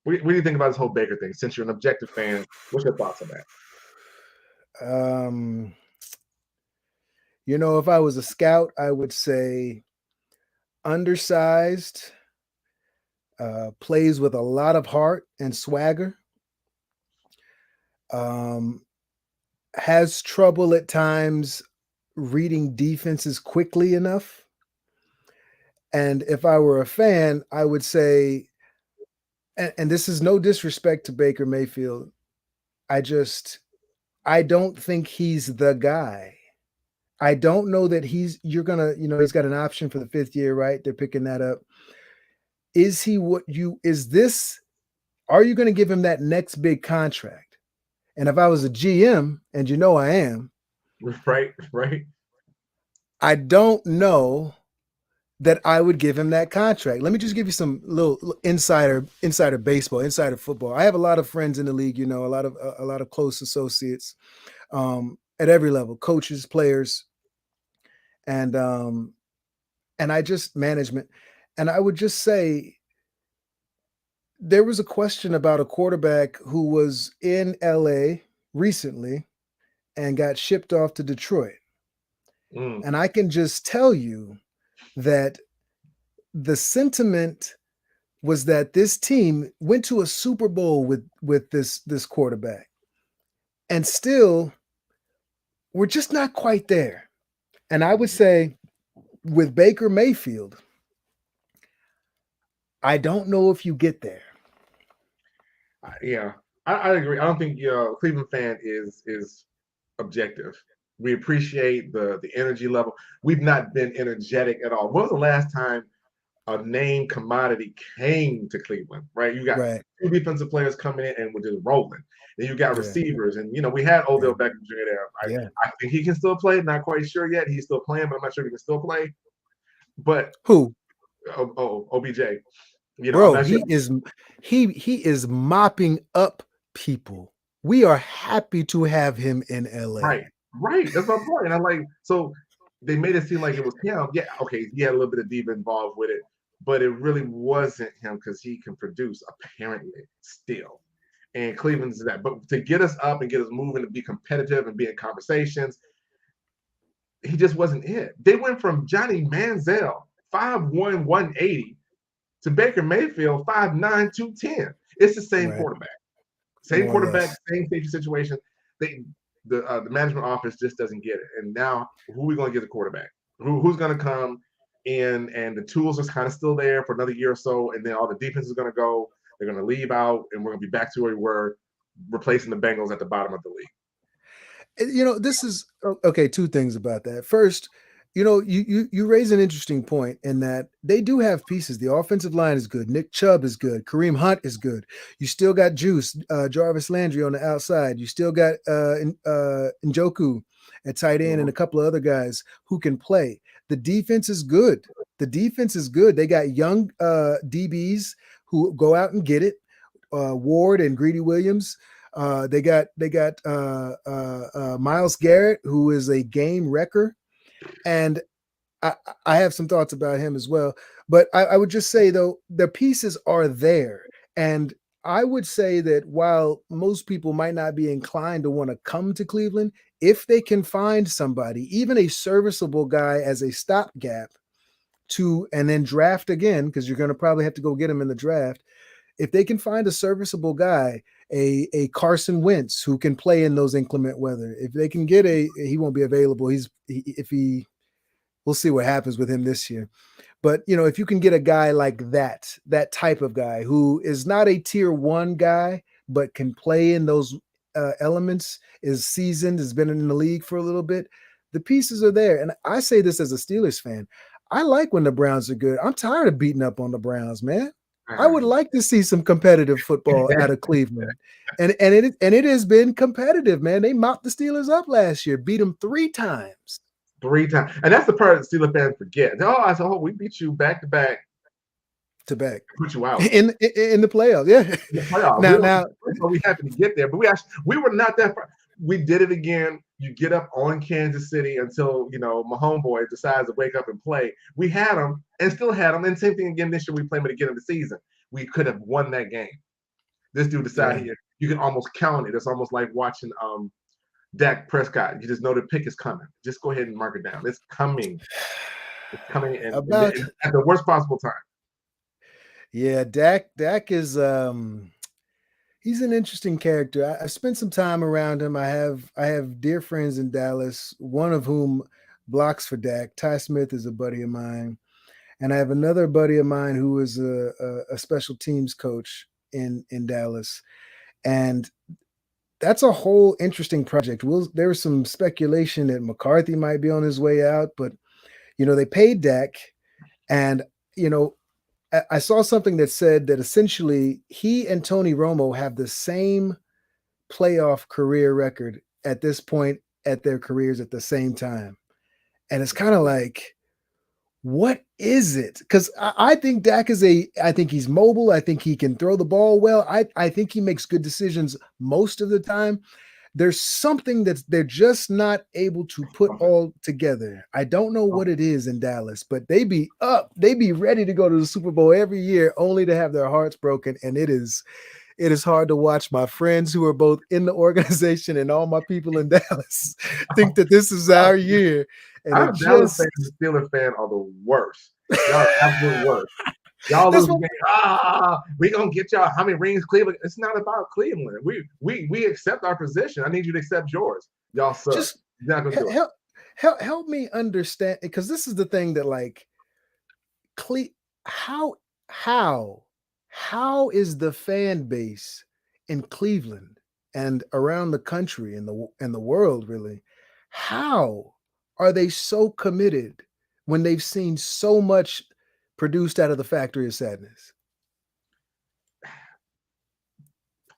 What do you think about this whole Baker thing? Since you're an objective fan, what's your thoughts on that? If I was a scout, I would say undersized, plays with a lot of heart and swagger, has trouble at times reading defenses quickly enough. And if I were a fan, I would say, and this is no disrespect to Baker Mayfield, I don't think he's the guy. I don't know that he's got an option for the 5th year, right? They're picking that up. Is he are you going to give him that next big contract? And if I was a GM, and I am, right. I don't know that I would give him that contract. Let me just give you some little insider baseball, insider football. I have a lot of friends in the league, a lot of close associates at every level, coaches, players, and I just management. And I would just say there was a question about a quarterback who was in LA recently and got shipped off to Detroit. And I can just tell you that the sentiment was that this team went to a Super Bowl with this quarterback, and still we're just not quite there. And I would say with Baker Mayfield, I don't know if you get there. Yeah, I agree. I don't think Cleveland fan is objective. We appreciate the energy level. We've not been energetic at all. When was the last time a name commodity came to Cleveland? Right, you got two defensive players coming in and we're just rolling. Then you got receivers, and we had Odell Beckham Jr. there. I think he can still play. Not quite sure yet. He's still playing, but I'm not sure he can still play. But who? OBJ. Bro, he is mopping up people. We are happy to have him in LA. Right. That's my point. And I'm like, so they made it seem like it was him. Yeah, okay, he had a little bit of diva involved with it, but it really wasn't him because he can produce apparently still. And Cleveland's that. But to get us up and get us moving to be competitive and be in conversations, he just wasn't it. They went from Johnny Manziel, 5'1", 180, to Baker Mayfield, 5'9", 210. It's the same quarterback. Same quarterback, same safety situation. The management office just doesn't get it. And now, who are we going to get the quarterback? Who's going to come in? And the tools are kind of still there for another year or so. And then all the defense is going to go. They're going to leave out, and we're going to be back to where we were, replacing the Bengals at the bottom of the league. This is okay. Two things about that. First, you raise an interesting point in that they do have pieces. The offensive line is good. Nick Chubb is good. Kareem Hunt is good. You still got Juice, Jarvis Landry on the outside. You still got Njoku at tight end and a couple of other guys who can play. The defense is good. They got young DBs who go out and get it. Ward and Greedy Williams. They got Myles Garrett, who is a game wrecker. And I have some thoughts about him as well. But I would just say, though, the pieces are there. And I would say that while most people might not be inclined to want to come to Cleveland, if they can find somebody, even a serviceable guy as a stopgap and then draft again, because you're going to probably have to go get him in the draft. If they can find a serviceable guy, a Carson Wentz who can play in those inclement weather, if they can get he won't be available. We'll see what happens with him this year. But, if you can get a guy like that type of guy who is not a tier 1 guy, but can play in those elements, is seasoned, has been in the league for a little bit, the pieces are there. And I say this as a Steelers fan. I like when the Browns are good. I'm tired of beating up on the Browns, man. I would like to see some competitive football out of Cleveland. And it has been competitive, man. They mopped the Steelers up last year, beat them 3 times. 3 times. And that's the part that Steelers fans forget. We beat you back to back. Put you out. In the playoffs, yeah. The playoffs. Now we happened to get there, but we were not that far. We did it again. You get up on Kansas City until, my homeboy decides to wake up and play. We had them and still had them. And same thing again this year. We played them at the beginning of the season. We could have won that game. This dude decided you can almost count it. It's almost like watching Dak Prescott. You just know the pick is coming. Just go ahead and mark it down. It's coming. It's coming at the worst possible time. Yeah, Dak is He's an interesting character. I spent some time around him. I have dear friends in Dallas, one of whom blocks for Dak. Ty Smith is a buddy of mine, and I have another buddy of mine who is a special teams coach in Dallas, and that's a whole interesting project. There's some speculation that McCarthy might be on his way out, but they paid Dak, and you know I saw something that said that essentially he and Tony Romo have the same playoff career record at this point at their careers at the same time. And it's kind of like, what is it? Because I think Dak I think he's mobile. I think he can throw the ball well. I think he makes good decisions most of the time. There's something that they're just not able to put all together. I don't know what it is in Dallas, but they be ready to go to the Super Bowl every year only to have their hearts broken. And it is hard to watch my friends who are both in the organization and all my people in Dallas think that this is our year. And I'm Dallas fans and Steelers fan are the worst. Y'all absolute worst. Y'all lose game. We gonna get y'all how many rings, Cleveland? It's not about Cleveland. We accept our position. I need you to accept yours. Y'all suck. Just not gonna do it. Help me understand, because this is the thing that like how is the fan base in Cleveland and around the country and the world really? How are they so committed when they've seen so much produced out of the factory of sadness?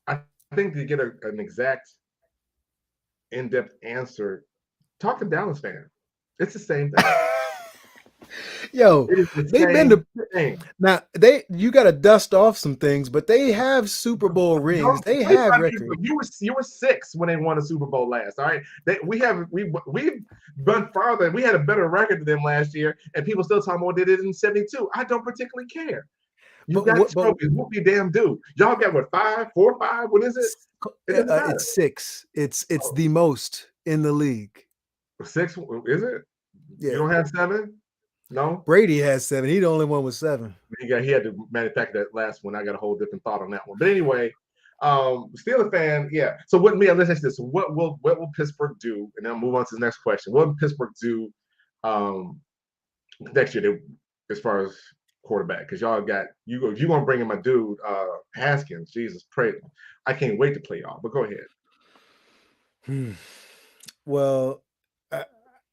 I think to get an exact in-depth answer, talk to Dallas fans. It's the same thing. Yo, they've been to now. You got to dust off some things, but they have Super Bowl rings. They have records. You were 6 when they won a Super Bowl last. All right, we've gone farther. We had a better record than them last year, and people still talking about what they did in '72. I don't particularly care. You got trophies. Whoop you damn do. Y'all got what 5, 4, 5? What is it? It's 6. It's the most in the league. 6 is it? Yeah. You don't have 7? No, Brady has 7. He the only one with 7. He had to manufacture that last one. I got a whole different thought on that one. But anyway, Steelers fan, yeah. So let's ask this: what will Pittsburgh do? And then I'll move on to the next question. What will Pittsburgh do next year as far as quarterback? Because y'all got you're gonna bring in my dude Haskins. Jesus, pray! I can't wait to play y'all. But go ahead. Well,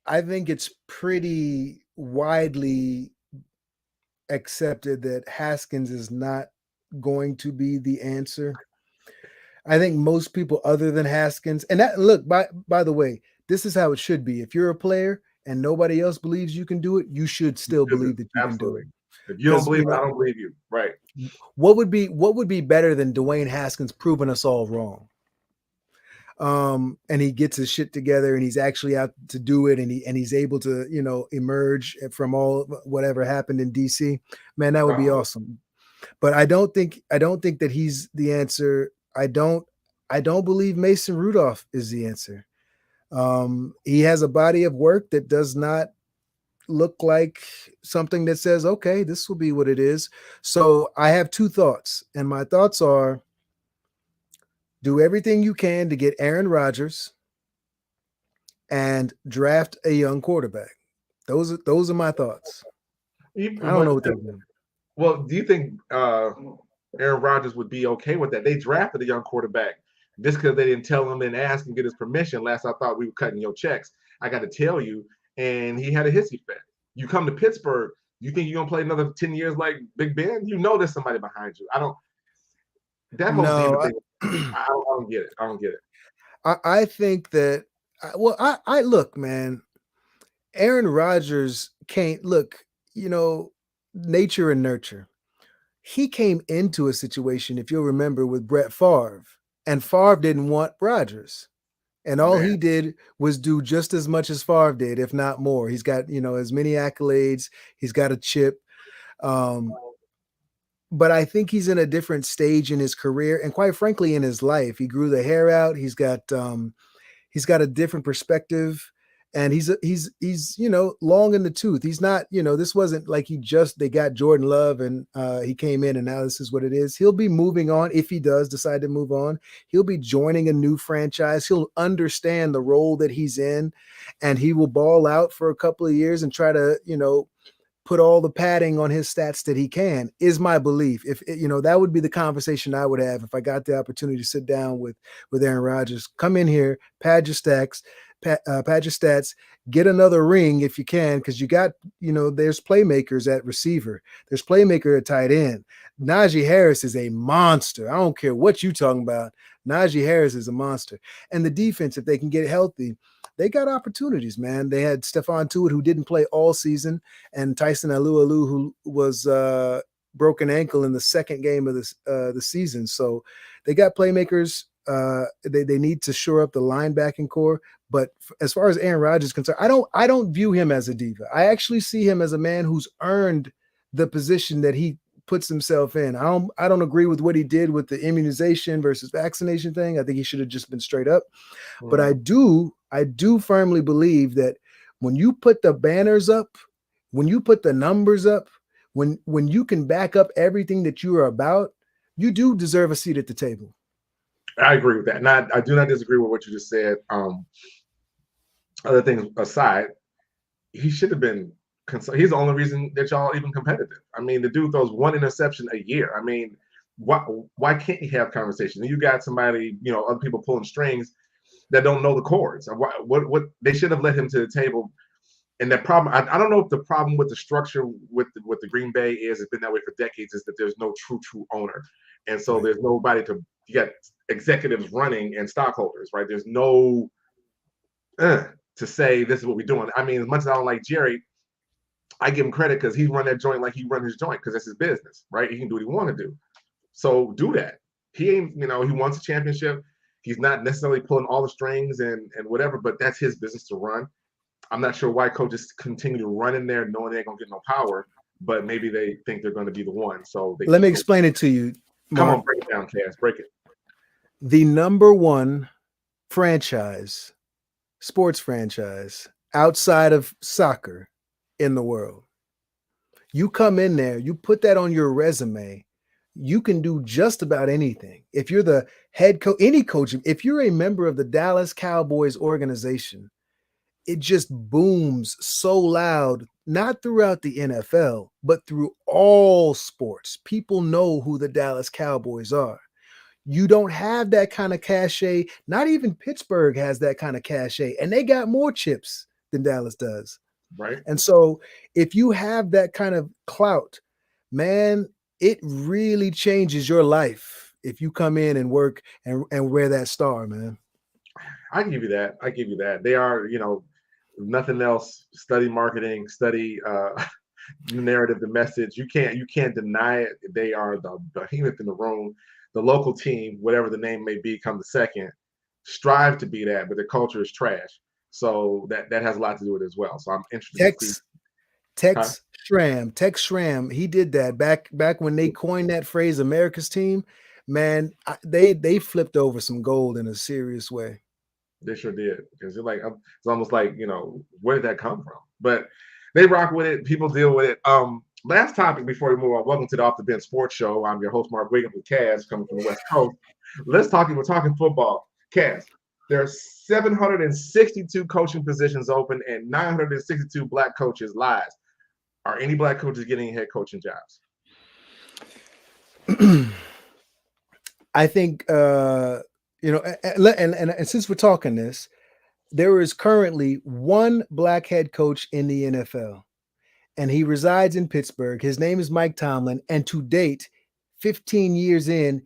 I think it's pretty widely accepted that Haskins is not going to be the answer. I think most people other than Haskins, and that look, by the way, this is how it should be. If you're a player and nobody else believes you can do it, you should still believe that you can do it. If you don't believe it, I don't believe you. Right. What would be better than Dwayne Haskins proving us all wrong? And he gets his shit together and he's actually out to do it, and he's able to, emerge from all whatever happened in DC. Man, that would be awesome. But I don't think that he's the answer. I don't believe Mason Rudolph is the answer. He has a body of work that does not look like something that says, okay, this will be what it is. So I have 2 thoughts, and my thoughts are: do everything you can to get Aaron Rodgers and draft a young quarterback. Those are my thoughts. I don't know what they're doing. Well, do you think Aaron Rodgers would be okay with that? They drafted a young quarterback just because they didn't tell him and ask him, get his permission. Last I thought we were cutting your checks. I got to tell you, and he had a hissy fit. You come to Pittsburgh, you think you're going to play another 10 years like Big Ben? You know there's somebody behind you. I don't get it. I think that, I look, man, Aaron Rodgers can't look, nature and nurture. He came into a situation, if you'll remember, with Brett Favre, and Favre didn't want Rodgers. And all he did was do just as much as Favre did, if not more. He's got, as many accolades. He's got a chip. But I think he's in a different stage in his career, and quite frankly, in his life. He grew the hair out. He's got a different perspective, And he's long in the tooth. He's not, this wasn't like they got Jordan Love and he came in and now this is what it is. He'll be moving on. If he does decide to move on, he'll be joining a new franchise. He'll understand the role that he's in, and he will ball out for a couple of years and try to, put all the padding on his stats that he can, is my belief. If that would be the conversation I would have if I got the opportunity to sit down with Aaron Rodgers. Come in here, pad your stats, get another ring if you can, because you got, there's playmakers at receiver, there's playmaker at tight end. Najee Harris is a monster. I don't care what you're talking about. Najee Harris is a monster. And the defense, if they can get healthy, they got opportunities, man. They had Stephon Tuitt, who didn't play all season, and Tyson Alualu, who was broken ankle in the second game of the season. So they got playmakers. They need to shore up the linebacking core. But as far as Aaron Rodgers is concerned, I don't view him as a diva. I actually see him as a man who's earned the position that he puts himself in. I don't agree with what he did with the immunization versus vaccination thing. I think he should have just been straight up. Mm-hmm. But I do firmly believe that when you put the banners up, when you put the numbers up, when you can back up everything that you are about, you do deserve a seat at the table. I agree with that. And I do not disagree with what you just said. Other things aside, he should have been. He's the only reason that y'all even competitive. I mean, the dude throws one interception a year. I mean, why can't you have conversations? You got somebody, other people pulling strings that don't know the chords. What they should have let him to the table. And that problem, I don't know if the problem with the structure with the Green Bay is, it's been that way for decades, is that there's no true owner. And so there's nobody you got executives running and stockholders, right? There's no to say this is what we're doing. I mean, as much as I don't like Jerry, I give him credit because he run that joint like he run his joint, because it's his business, right? He can do what he want to do. So do that. He ain't, he wants a championship. He's not necessarily pulling all the strings and whatever, but that's his business to run. I'm not sure why coaches continue to run in there knowing they ain't gonna get no power, but maybe they think they're going to be the one. So let me explain it to you, Mark. Come on, break it down, Cass. Break it. The number one sports franchise outside of soccer in the world. You come in there, you put that on your resume, you can do just about anything. If you're the head coach, any coach, if you're a member of the Dallas Cowboys organization, it just booms so loud, not throughout the NFL, but through all sports. People know who the Dallas Cowboys are. You don't have that kind of cachet. Not even Pittsburgh has that kind of cachet, and they got more chips than Dallas does. Right. And so if you have that kind of clout, man, it really changes your life if you come in and work and wear that star, man. I give you that. They are, nothing else. Study marketing, study narrative, the message. You can't deny it. They are the behemoth in the room. The local team, whatever the name may be, come the second. Strive to be that, but the culture is trash. So that has a lot to do with it as well. So I'm interested. Tex Schramm, he did that back when they coined that phrase, America's team. Man, they flipped over some gold in a serious way. They sure did, because it's almost like, where did that come from? But they rock with it. People deal with it. Last topic before we move on. Welcome to the Off the Bench Sports Show. I'm your host, Mark Wiggins, with Cass, coming from the West Coast. We're talking football. Cass, there are 762 coaching positions open and 962 Black coaches live. Are any Black coaches getting head coaching jobs? I think, and since we're talking this, there is currently one Black head coach in the NFL, and he resides in Pittsburgh. His name is Mike Tomlin, and to date, 15 years in,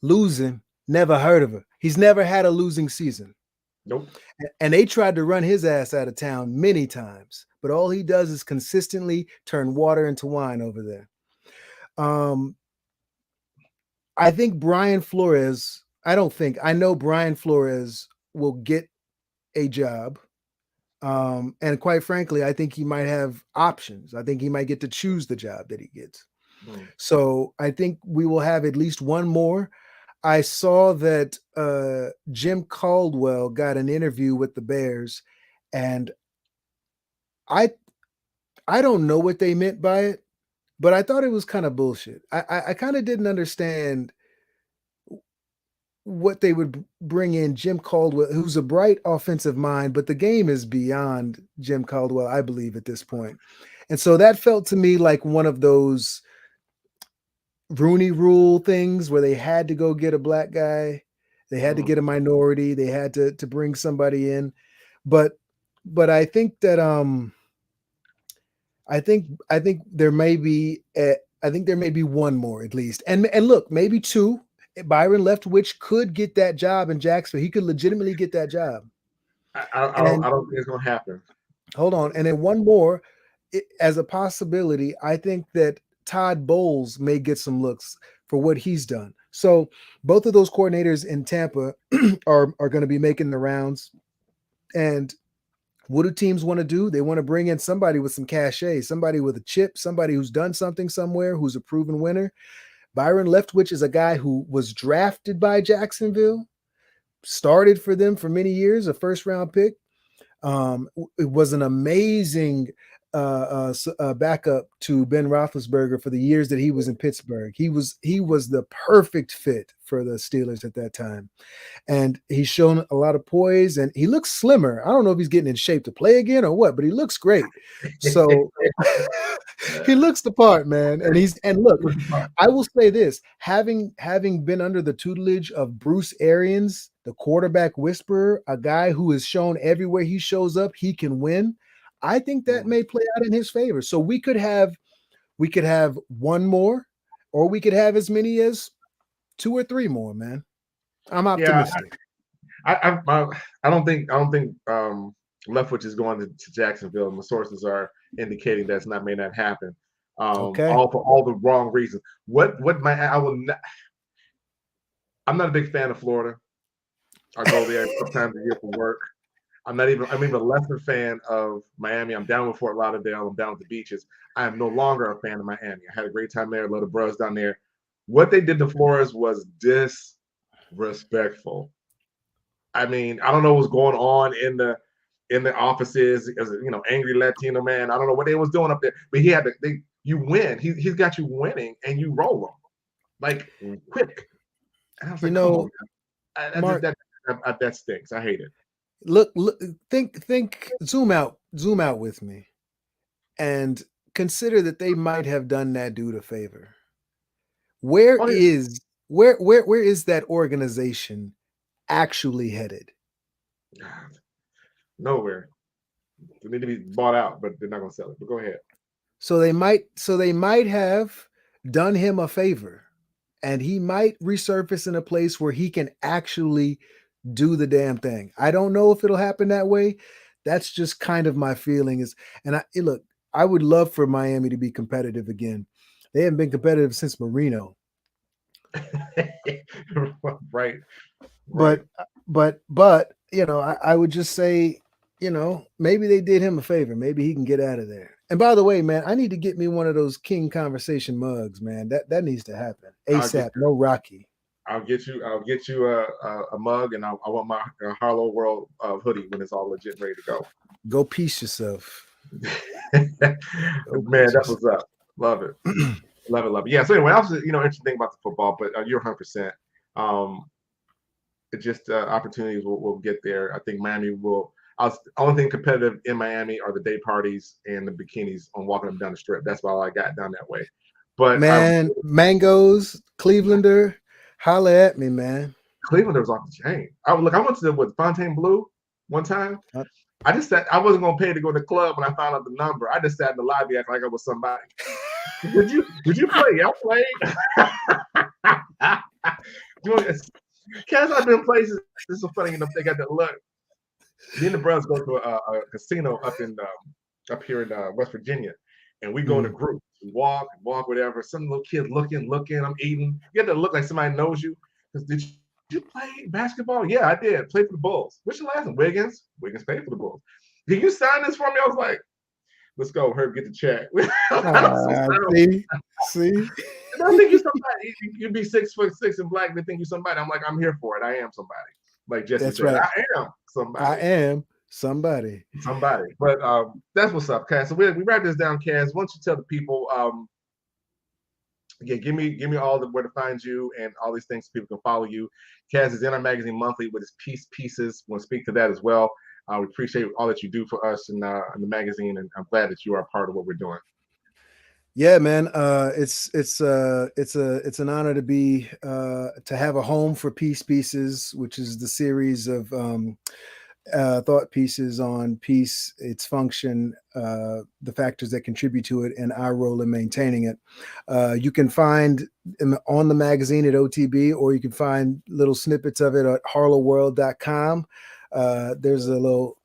losing, never heard of her. He's never had a losing season. Nope. And they tried to run his ass out of town many times, but all he does is consistently turn water into wine over there. I think Brian Flores, I know Brian Flores will get a job. And quite frankly, I think he might have options. I think he might get to choose the job that he gets. So I think we will have at least one more. I saw that Jim Caldwell got an interview with the Bears, and I don't know what they meant by it, but I thought it was kind of bullshit. I kind of didn't understand what they would bring in Jim Caldwell, who's a bright offensive mind, but the game is beyond Jim Caldwell, I believe, at this point. And so that felt to me like one of those Rooney Rule things where they had to go get a black guy, they had to get a minority, they had to bring somebody in. But I think that I think there may be one more at least. And look, maybe two. Byron Leftwich could get that job in Jacksonville. He could legitimately get that job. I don't think it's gonna happen. Hold on. And then one more as a possibility, I think that Todd Bowles may get some looks for what he's done. So both of those coordinators in Tampa are going to be making the rounds. And what do teams want to do? They want to bring in somebody with some cachet, somebody with a chip, somebody who's done something somewhere, who's a proven winner. Byron Leftwich is a guy who was drafted by Jacksonville, started for them for many years, a first-round pick. It was an amazing backup to Ben Roethlisberger for the years that he was in Pittsburgh. He was the perfect fit for the Steelers at that time. And he's shown a lot of poise, and he looks slimmer. I don't know if he's getting in shape to play again or what, but he looks great. So he looks the part, man. And look, I will say this, having been under the tutelage of Bruce Arians, the quarterback whisperer, a guy who has shown everywhere he shows up, he can win. I think that may play out in his favor. So we could have one more, or we could have as many as 2 or 3 more, man. I'm optimistic. Yeah, I don't think Leftwich is going to Jacksonville. My sources are indicating that may not happen. Okay. All for all the wrong reasons. I'm not a big fan of Florida. I go there a couple times a year for work. I'm even a lesser fan of Miami. I'm down with Fort Lauderdale. I'm down with the beaches. I am no longer a fan of Miami. I had a great time there. A lot of bros down there. What they did to Flores was disrespectful. I mean, I don't know what's going on in the offices as angry Latino man. I don't know what they was doing up there, but you win. He's got you winning, and you roll them like quick. And I was like, Mark, that stinks. I hate it. Look, think, zoom out with me, and consider that they might have done that dude a favor. Where is that organization actually headed? Nowhere. They need to be bought out, but they're not going to sell it. But go ahead. So they might have done him a favor, and he might resurface in a place where he can actually do the damn thing. I don't know if it'll happen that way. That's just kind of my feeling I would love for Miami to be competitive again. They haven't been competitive since Marino. Right. But I would just say, maybe they did him a favor. Maybe he can get out of there. And by the way, man, I need to get me one of those King Conversation mugs, man. That needs to happen ASAP. No Rocky. I'll get you a mug, and I want my Harleaux World hoodie when it's all legit ready to go. Go piece yourself. Man, that's what's up. Love it. Love it. Yeah. So anyway, I was interesting thing about the football, but you're 100%. It just opportunities will get there. I think Miami will. Only thing competitive in Miami are the day parties and the bikinis on walking up down the strip. That's all I got down that way. But man, mangoes, Clevelander, holla at me, man. Clevelander was off the chain. I went to Fontainebleau one time. I just said I wasn't gonna pay to go to the club when I found out the number. I just sat in the lobby acting like I was somebody. Did you play? Yeah, I played. Cats I've been places. This is so funny enough. They got that look. Me and the brothers go to a casino up here in West Virginia, and we go in a group. We walk, whatever. Some little kids looking. I'm eating. You have to look like somebody knows you. Did you play basketball? Yeah, I did. Play for the Bulls. What's your last name? Wiggins. Wiggins played for the Bulls. Can you sign this for me? I was like, let's go, Herb, get the check. See? I think you're somebody. You'd be 6'6" and black. They think you're somebody. I'm like, I'm here for it. I am somebody. Like Jesse said, right. I am somebody. I am. Somebody. Somebody. But that's what's up, Cass. So we wrap this down, Cass. Why don't you tell the people, again, give me all the where to find you and all these things so people can follow you. Cass is in our magazine monthly with his pieces. We'll speak to that as well. We appreciate all that you do for us in the magazine, and I'm glad that you are a part of what we're doing. Yeah, man. It's an honor to be to have a home for Peace Pieces, which is the series of thought pieces on peace, its function, the factors that contribute to it, and our role in maintaining it. You can find on the magazine at OTB, or you can find little snippets of it at harleauxworld.com. There's a little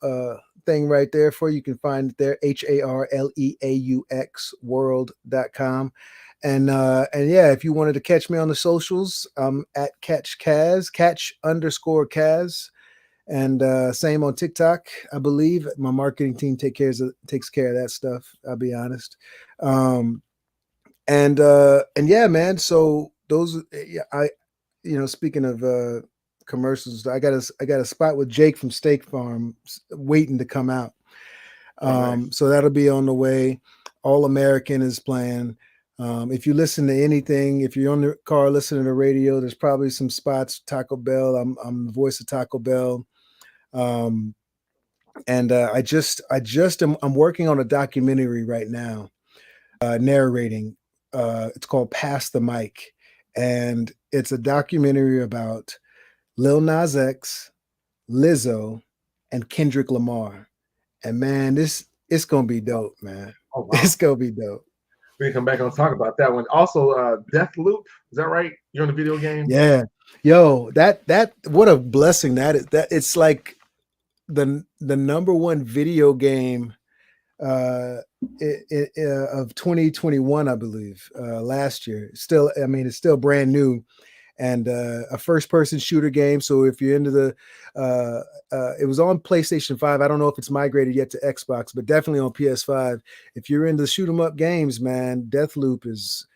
thing right there for you. You can find it there, HARLEAUX world.com. And yeah, if you wanted to catch me on the socials, I'm at catch _Kaz. And same on TikTok, I believe. My marketing team takes care of that stuff. I'll be honest. And yeah, man. So those, speaking of commercials, I got a spot with Jake from Steak Farm waiting to come out. Nice. So that'll be on the way. All American is playing. If you listen to anything, if you're on the car listening to radio, there's probably some spots. Taco Bell. I'm the voice of Taco Bell. I'm working on a documentary right now, narrating. It's called Pass the Mic, and it's a documentary about Lil Nas X, Lizzo, and Kendrick Lamar. And man, it's gonna be dope, man. Oh, wow. It's gonna be dope. We can come back and talk about that one. Also, Deathloop, is that right? You're in the video game? Yeah. Yo, that what a blessing that is. That it's like the number one video game of 2021, I believe, last year. Still, I mean, it's still brand new, and a first-person shooter game. So if you're into the, it was on PlayStation 5. I don't know if it's migrated yet to Xbox, but definitely on PS5. If you're into shoot 'em up games, man, Deathloop is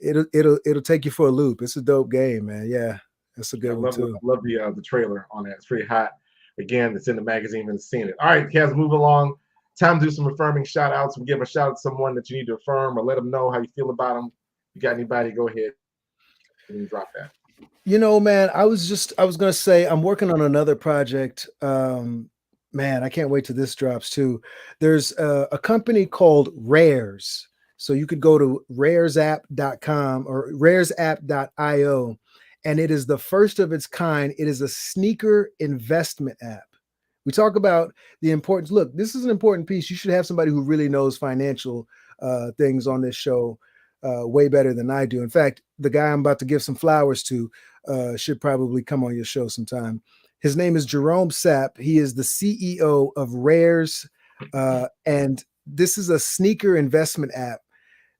it'll take you for a loop. It's a dope game, man. Yeah, that's a good one too. I love the trailer on that. It's pretty hot. Again, it's in the magazine and seeing it. All right, Kaz, move along. Time to do some affirming shout outs. We give a shout out to someone that you need to affirm or let them know how you feel about them. You got anybody, go ahead and drop that. You know, man, I was gonna say I'm working on another project. Man, I can't wait till this drops too. There's a company called Rares. So you could go to raresapp.com or raresapp.io, and it is the first of its kind. It is a sneaker investment app. We talk about the importance. Look, this is an important piece. You should have somebody who really knows financial things on this show way better than I do. In fact, the guy I'm about to give some flowers to should probably come on your show sometime. His name is Jerome Sapp. He is the CEO of Rares, and this is a sneaker investment app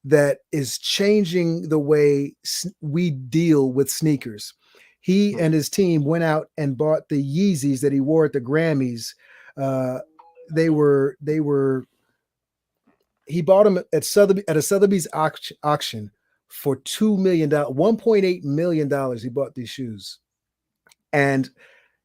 that is changing the way we deal with sneakers. He and his team went out and bought the Yeezys that he wore at the Grammys. He bought them at a Sotheby's auction for $2 million, $1.8 million. He bought these shoes. And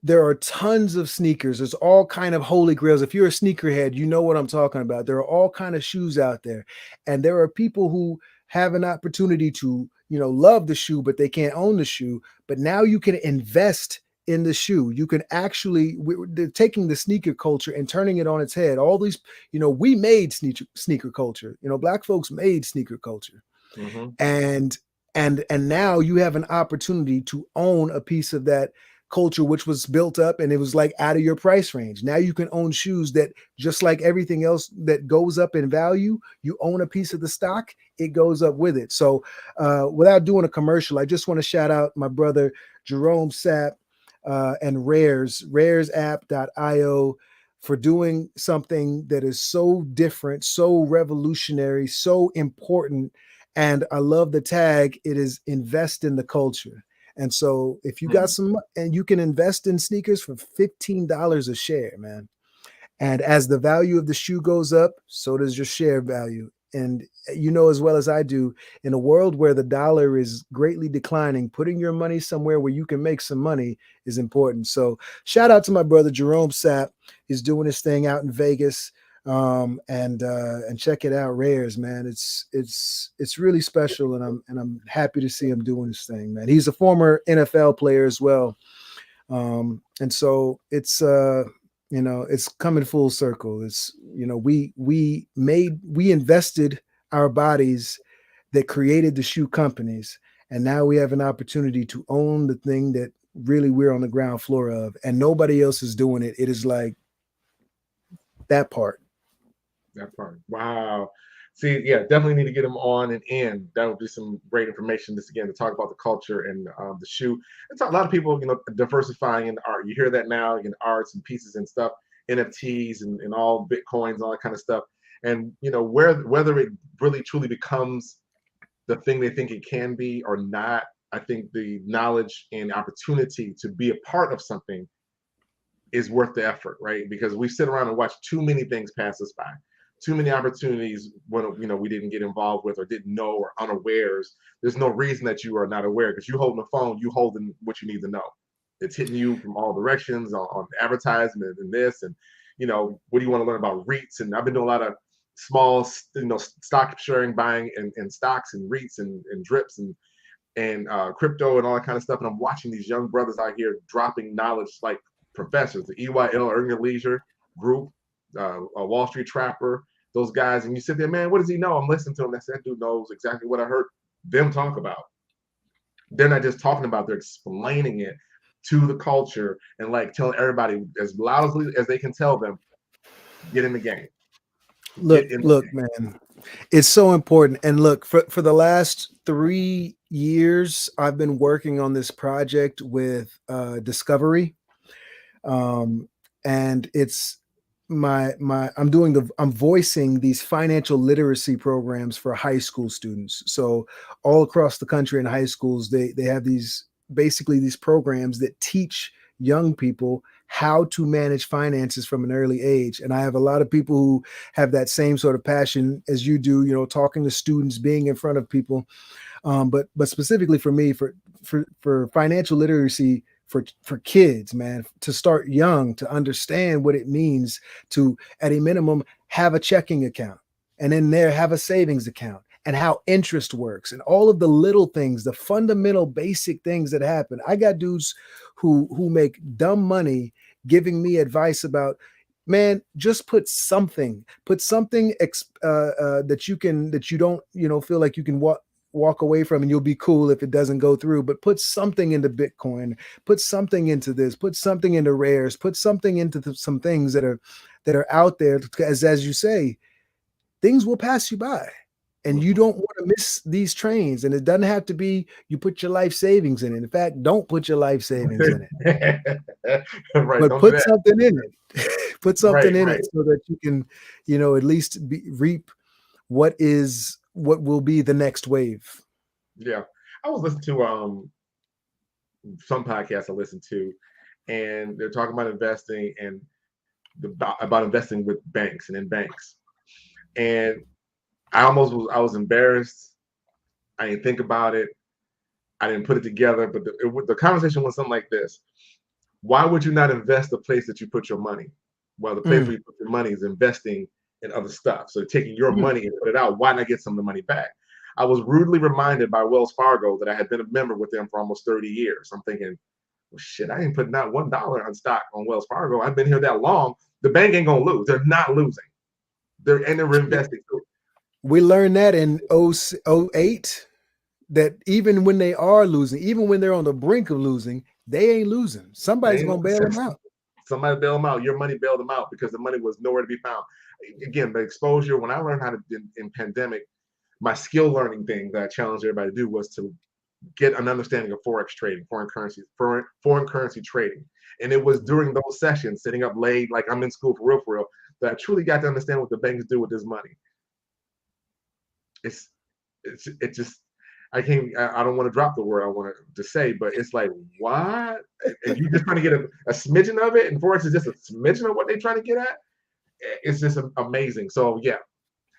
there are tons of sneakers. There's all kind of holy grails. If you're a sneakerhead, you know what I'm talking about. There are all kind of shoes out there. And there are people who have an opportunity to, love the shoe, but they can't own the shoe. But now you can invest in the shoe. You can actually, they're taking the sneaker culture and turning it on its head. All these, we made sneaker culture. Black folks made sneaker culture. Mm-hmm. And now you have an opportunity to own a piece of that culture, which was built up and it was like out of your price range. Now you can own shoes that, just like everything else that goes up in value, you own a piece of the stock, it goes up with it. So without doing a commercial, I just want to shout out my brother Jerome Sapp and raresapp.io for doing something that is so different, so revolutionary, so important. And I love the tag. It is invest in the culture. And so if you got some, and you can invest in sneakers for $15 a share, man. And as the value of the shoe goes up, so does your share value. and you know as well as I do, in a world where the dollar is greatly declining, putting your money somewhere where you can make some money is important. So shout out to my brother Jerome Sapp. He's doing his thing out in Vegas. And check it out, Rares, man. It's really special, and I'm happy to see him doing his thing, man. He's a former NFL player as well. And so it's it's coming full circle. It's, we invested our bodies that created the shoe companies, and now we have an opportunity to own the thing that really we're on the ground floor of, and nobody else is doing it. It is like that part. That part. Wow. See, yeah, definitely need to get them on and in. That would be some great information just again to talk about the culture and the shoe. It's a lot of people, diversifying in art. You hear that now in arts and pieces and stuff, NFTs and all Bitcoins and all that kind of stuff. And whether it really truly becomes the thing they think it can be or not, I think the knowledge and opportunity to be a part of something is worth the effort, right? Because we sit around and watch too many things pass us by. Too many opportunities when we didn't get involved with or didn't know or unawares. There's no reason that you are not aware, because you holding the phone, you holding what you need to know. It's hitting you from all directions on advertisement and this, and what do you want to learn about REITs? And I've been doing a lot of small stock sharing, buying and stocks and REITs and drips and crypto and all that kind of stuff. And I'm watching these young brothers out here dropping knowledge like professors, the EYL, Earn Your Leisure group, a Wall Street Trapper, those guys, and you sit there, man, what does he know? I'm listening to him. That dude knows exactly what I heard them talk about. They're not just talking about, they're explaining it to the culture and like telling everybody as loudly as they can tell them, get in the game. Look, man, it's so important. And look, for the last 3 years, I've been working on this project with Discovery. And it's I'm voicing these financial literacy programs for high school students. So all across the country in high schools, they have these programs that teach young people how to manage finances from an early age. And I have a lot of people who have that same sort of passion as you do, talking to students, being in front of people. But specifically for me, for financial literacy, for kids, man, to start young, to understand what it means to, at a minimum, have a checking account, and in there have a savings account, and how interest works, and all of the little things, the fundamental basic things that happen. I got dudes who make dumb money giving me advice about, man, just put something that you don't feel like you can walk away from, and you'll be cool if it doesn't go through, but put something into Bitcoin, put something into this, put something into Rares, put something into some things that are out there, because as you say, things will pass you by, and you don't want to miss these trains. And it doesn't have to be you put your life savings in it. In fact, don't put your life savings in it. Right, but put something in it. Put something in it so that you can, at least reap what will be the next wave. Yeah. I was listening to some podcasts I listened to, and they're talking about investing and about investing with banks and in banks. And I was embarrassed. I didn't think about it. I didn't put it together, but the conversation was something like this. Why would you not invest the place that you put your money? Well, the place where you put your money is investing in other stuff. So taking your money and put it out, why not get some of the money back? I was rudely reminded by Wells Fargo that I had been a member with them for almost 30 years. I'm thinking, well, shit, I ain't put not $1 on stock on Wells Fargo. I've been here that long. The bank ain't gonna lose. They're not losing. They're investing too. We learned that in 08, that even when they are losing, even when they're on the brink of losing, they ain't losing. Somebody's gonna bail them out. Somebody bail them out. Your money bailed them out because the money was nowhere to be found. Again, the exposure, when I learned how to, in pandemic, my skill learning thing that I challenged everybody to do was to get an understanding of Forex trading, foreign currency trading. And it was during those sessions, sitting up late, like I'm in school for real, that I truly got to understand what the banks do with this money. It just, I don't want to drop the word I want to say, but it's like, what? And you just trying to get a smidgen of it, and Forex is just a smidgen of what they're trying to get at. It's just amazing. So yeah,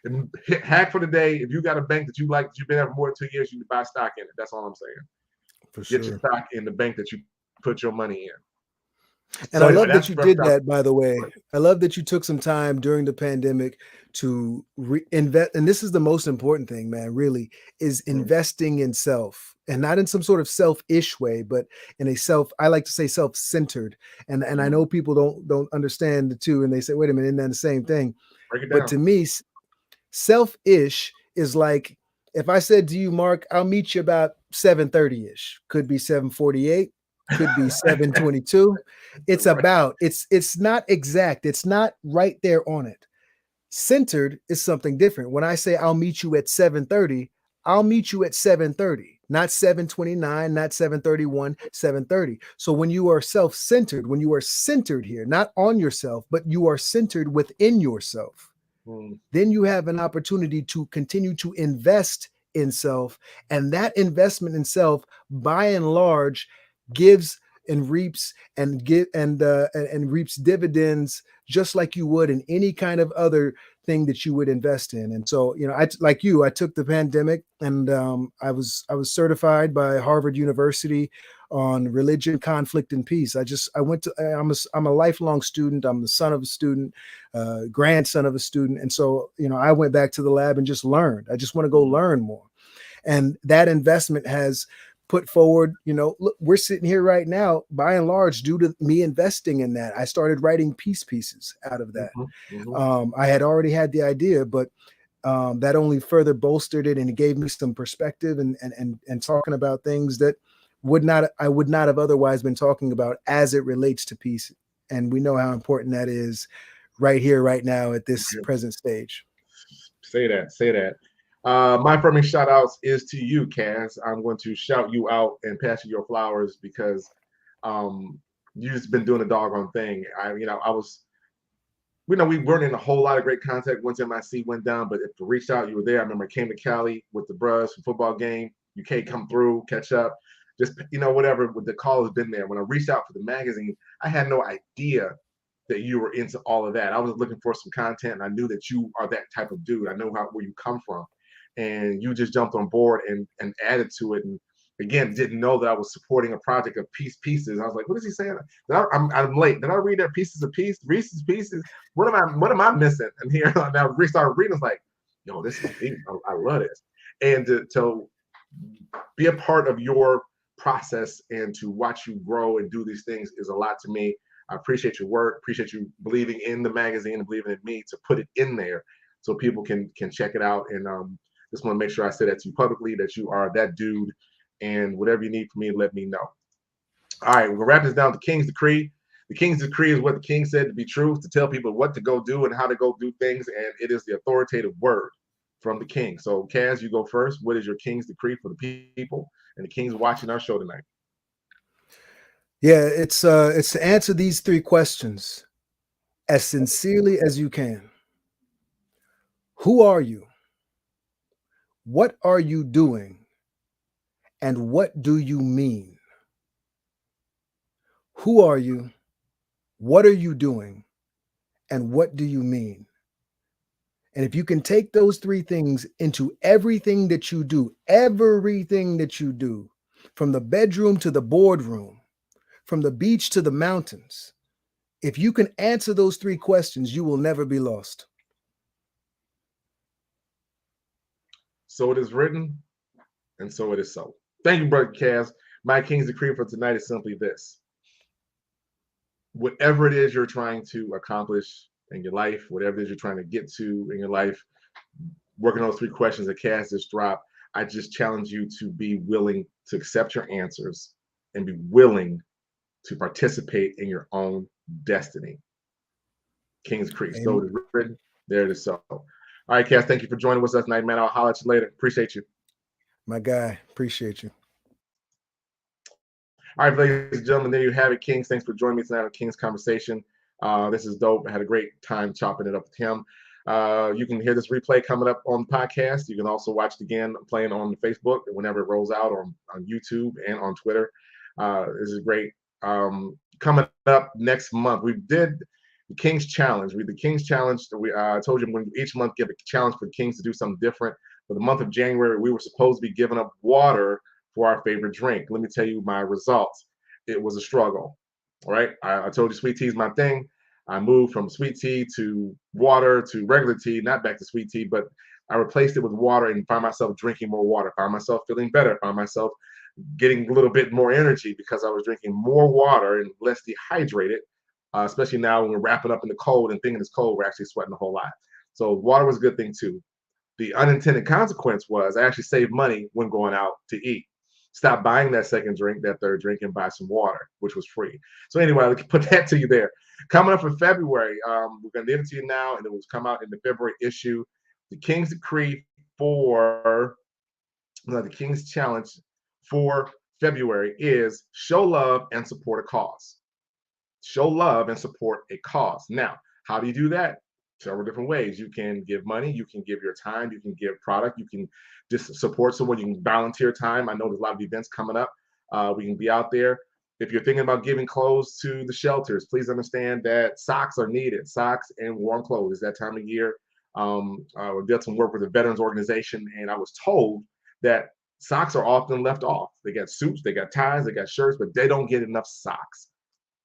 And hack for the day. If you got a bank that you like, that you've been there for more than 2 years, you can buy stock in it. That's all I'm saying. For Get your sure. stock in the bank that you put your money in. And So I anyway, love that that's you rough did stuff. that, by the way. I love that you took some time during the pandemic to invest. And this is the most important thing, man, really, is investing in self, and not in some sort of selfish way, but in a I like to say self-centered. And I know people don't understand the two, and they say, wait a minute, isn't that the same thing? Break it But down. to me, selfish is like, if I said to you, Mark, I'll meet you about 7:30-ish, could be 7:48, could be 7:22. It's Right. about, it's not exact. It's not right there on it. Centered is something different. When I say I'll meet you at 7:30, I'll meet you at 7:30, not 7:29, not 7:31, 7:30. So when you are self-centered, when you are centered here, not on yourself, but you are centered within yourself, then you have an opportunity to continue to invest in self. And that investment in self, by and large, gives and reaps and reaps dividends, just like you would in any kind of other thing that you would invest in. And so, like you, I took the pandemic, and I was certified by Harvard University on religion, conflict, and peace. I went to, I'm a lifelong student. I'm the son of a student, grandson of a student. And so, I went back to the lab and just learned. I just want to go learn more. And that investment has put forward, look, we're sitting here right now, by and large, due to me investing in that. I started writing peace pieces out of that. I had already had the idea, but that only further bolstered it, and it gave me some perspective and talking about things that I would not have otherwise been talking about as it relates to peace. And we know how important that is right here, right now, at this present stage. Say that. My firming shout outs is to you, Kaz. I'm going to shout you out and pass you your flowers because you've just been doing a doggone thing. We weren't in a whole lot of great contact once MIC went down, but if you reached out, you were there. I remember I came to Cali with the bros for football game. You can't come through, catch up, just whatever. The call has been there. When I reached out for the magazine, I had no idea that you were into all of that. I was looking for some content, and I knew that you are that type of dude. I know where you come from, and you just jumped on board and added to it. And again, didn't know that I was supporting a project of pieces. I was like, what is he saying? I'm late. Did I read that Reese's Pieces? What am I missing? And here now we started reading. It's like, yo, this is deep. I love this. And to be a part of your process and to watch you grow and do these things is a lot to me. I appreciate your work. Appreciate you believing in the magazine and believing in me to put it in there so people can check it out. And just want to make sure I say that to you publicly, that you are that dude. And whatever you need from me, let me know. All right, we're gonna wrap this down. The King's Decree. The King's Decree is what the King said to be true, to tell people what to go do and how to go do things, and it is the authoritative word from the King. So, Kaz, you go first. What is your King's Decree for the people and the Kings watching our show tonight? Yeah, it's to answer these three questions as sincerely as you can. Who are you? What are you doing? And what do you mean? Who are you? What are you doing? And what do you mean? And if you can take those three things into everything that you do, from the bedroom to the boardroom, from the beach to the mountains, if you can answer those three questions, you will never be lost. So it is written, and so it is so. Thank you, Brother Kaz. My King's Decree for tonight is simply this. Whatever it is you're trying to accomplish in your life, whatever it is you're trying to get to in your life, working on those three questions that Kaz just dropped, I just challenge you to be willing to accept your answers and be willing to participate in your own destiny. King's Creek. Amen. So it is written, there it is so. All right, Kaz, thank you for joining us tonight, man. I'll holler at you later. Appreciate you. My guy, appreciate you. All right, ladies and gentlemen, there you have it, Kings. Thanks for joining me tonight on King's Conversation. This is dope. I had a great time chopping it up with him. You can hear this replay coming up on the podcast. You can also watch it again playing on Facebook whenever it rolls out on YouTube and on Twitter. This is great. Coming up next month, we did the King's Challenge. The King's Challenge, I told you I'm going to each month give a challenge for the Kings to do something different. For the month of January, we were supposed to be giving up water for our favorite drink. Let me tell you my results. It was a struggle. All right. I told you sweet tea is my thing. I moved from sweet tea to water to regular tea, not back to sweet tea, but I replaced it with water and found myself drinking more water, found myself feeling better, found myself getting a little bit more energy because I was drinking more water and less dehydrated, especially now when we're wrapping up in the cold and thinking it's cold, we're actually sweating a whole lot. So water was a good thing too. The unintended consequence was I actually saved money when going out to eat. Stop buying that second drink, that third drink, and buy some water, which was free. So anyway, I'll put that to you there. Coming up for February, we're going to give it to you now, and it will come out in the February issue. The King's Decree for the King's Challenge for February is show love and support a cause. Show love and support a cause. Now, how do you do that? Several different ways. You can give money, you can give your time, you can give product, you can just support someone, you can volunteer time. I know there's a lot of events coming up. We can be out there. If you're thinking about giving clothes to the shelters, please understand that socks are needed. Socks and warm clothes. It's that time of year. We did some work with a veterans organization, and I was told that socks are often left off. They got suits, they got ties, they got shirts, but they don't get enough socks.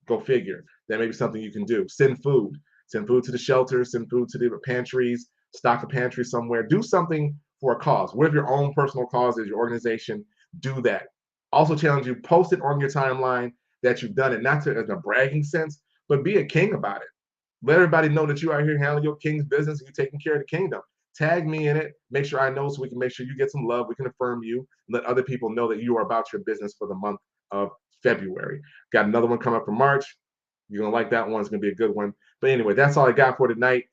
Go figure. That may be something you can do. Send food. Send food to the shelters, send food to the pantries, stock a pantry somewhere. Do something for a cause. What if your own personal cause is your organization? Do that. Also challenge you, post it on your timeline that you've done it, not to, in a bragging sense, but be a king about it. Let everybody know that you are here handling your king's business and you're taking care of the kingdom. Tag me in it. Make sure I know so we can make sure you get some love. We can affirm you. Let other people know that you are about your business for the month of February. Got another one coming up for March. You're going to like that one. It's going to be a good one. But anyway, that's all I got for tonight.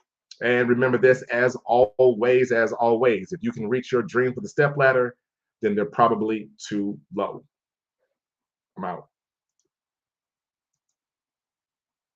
And remember this, as always, if you can reach your dream for the step ladder, then they're probably too low. I'm out.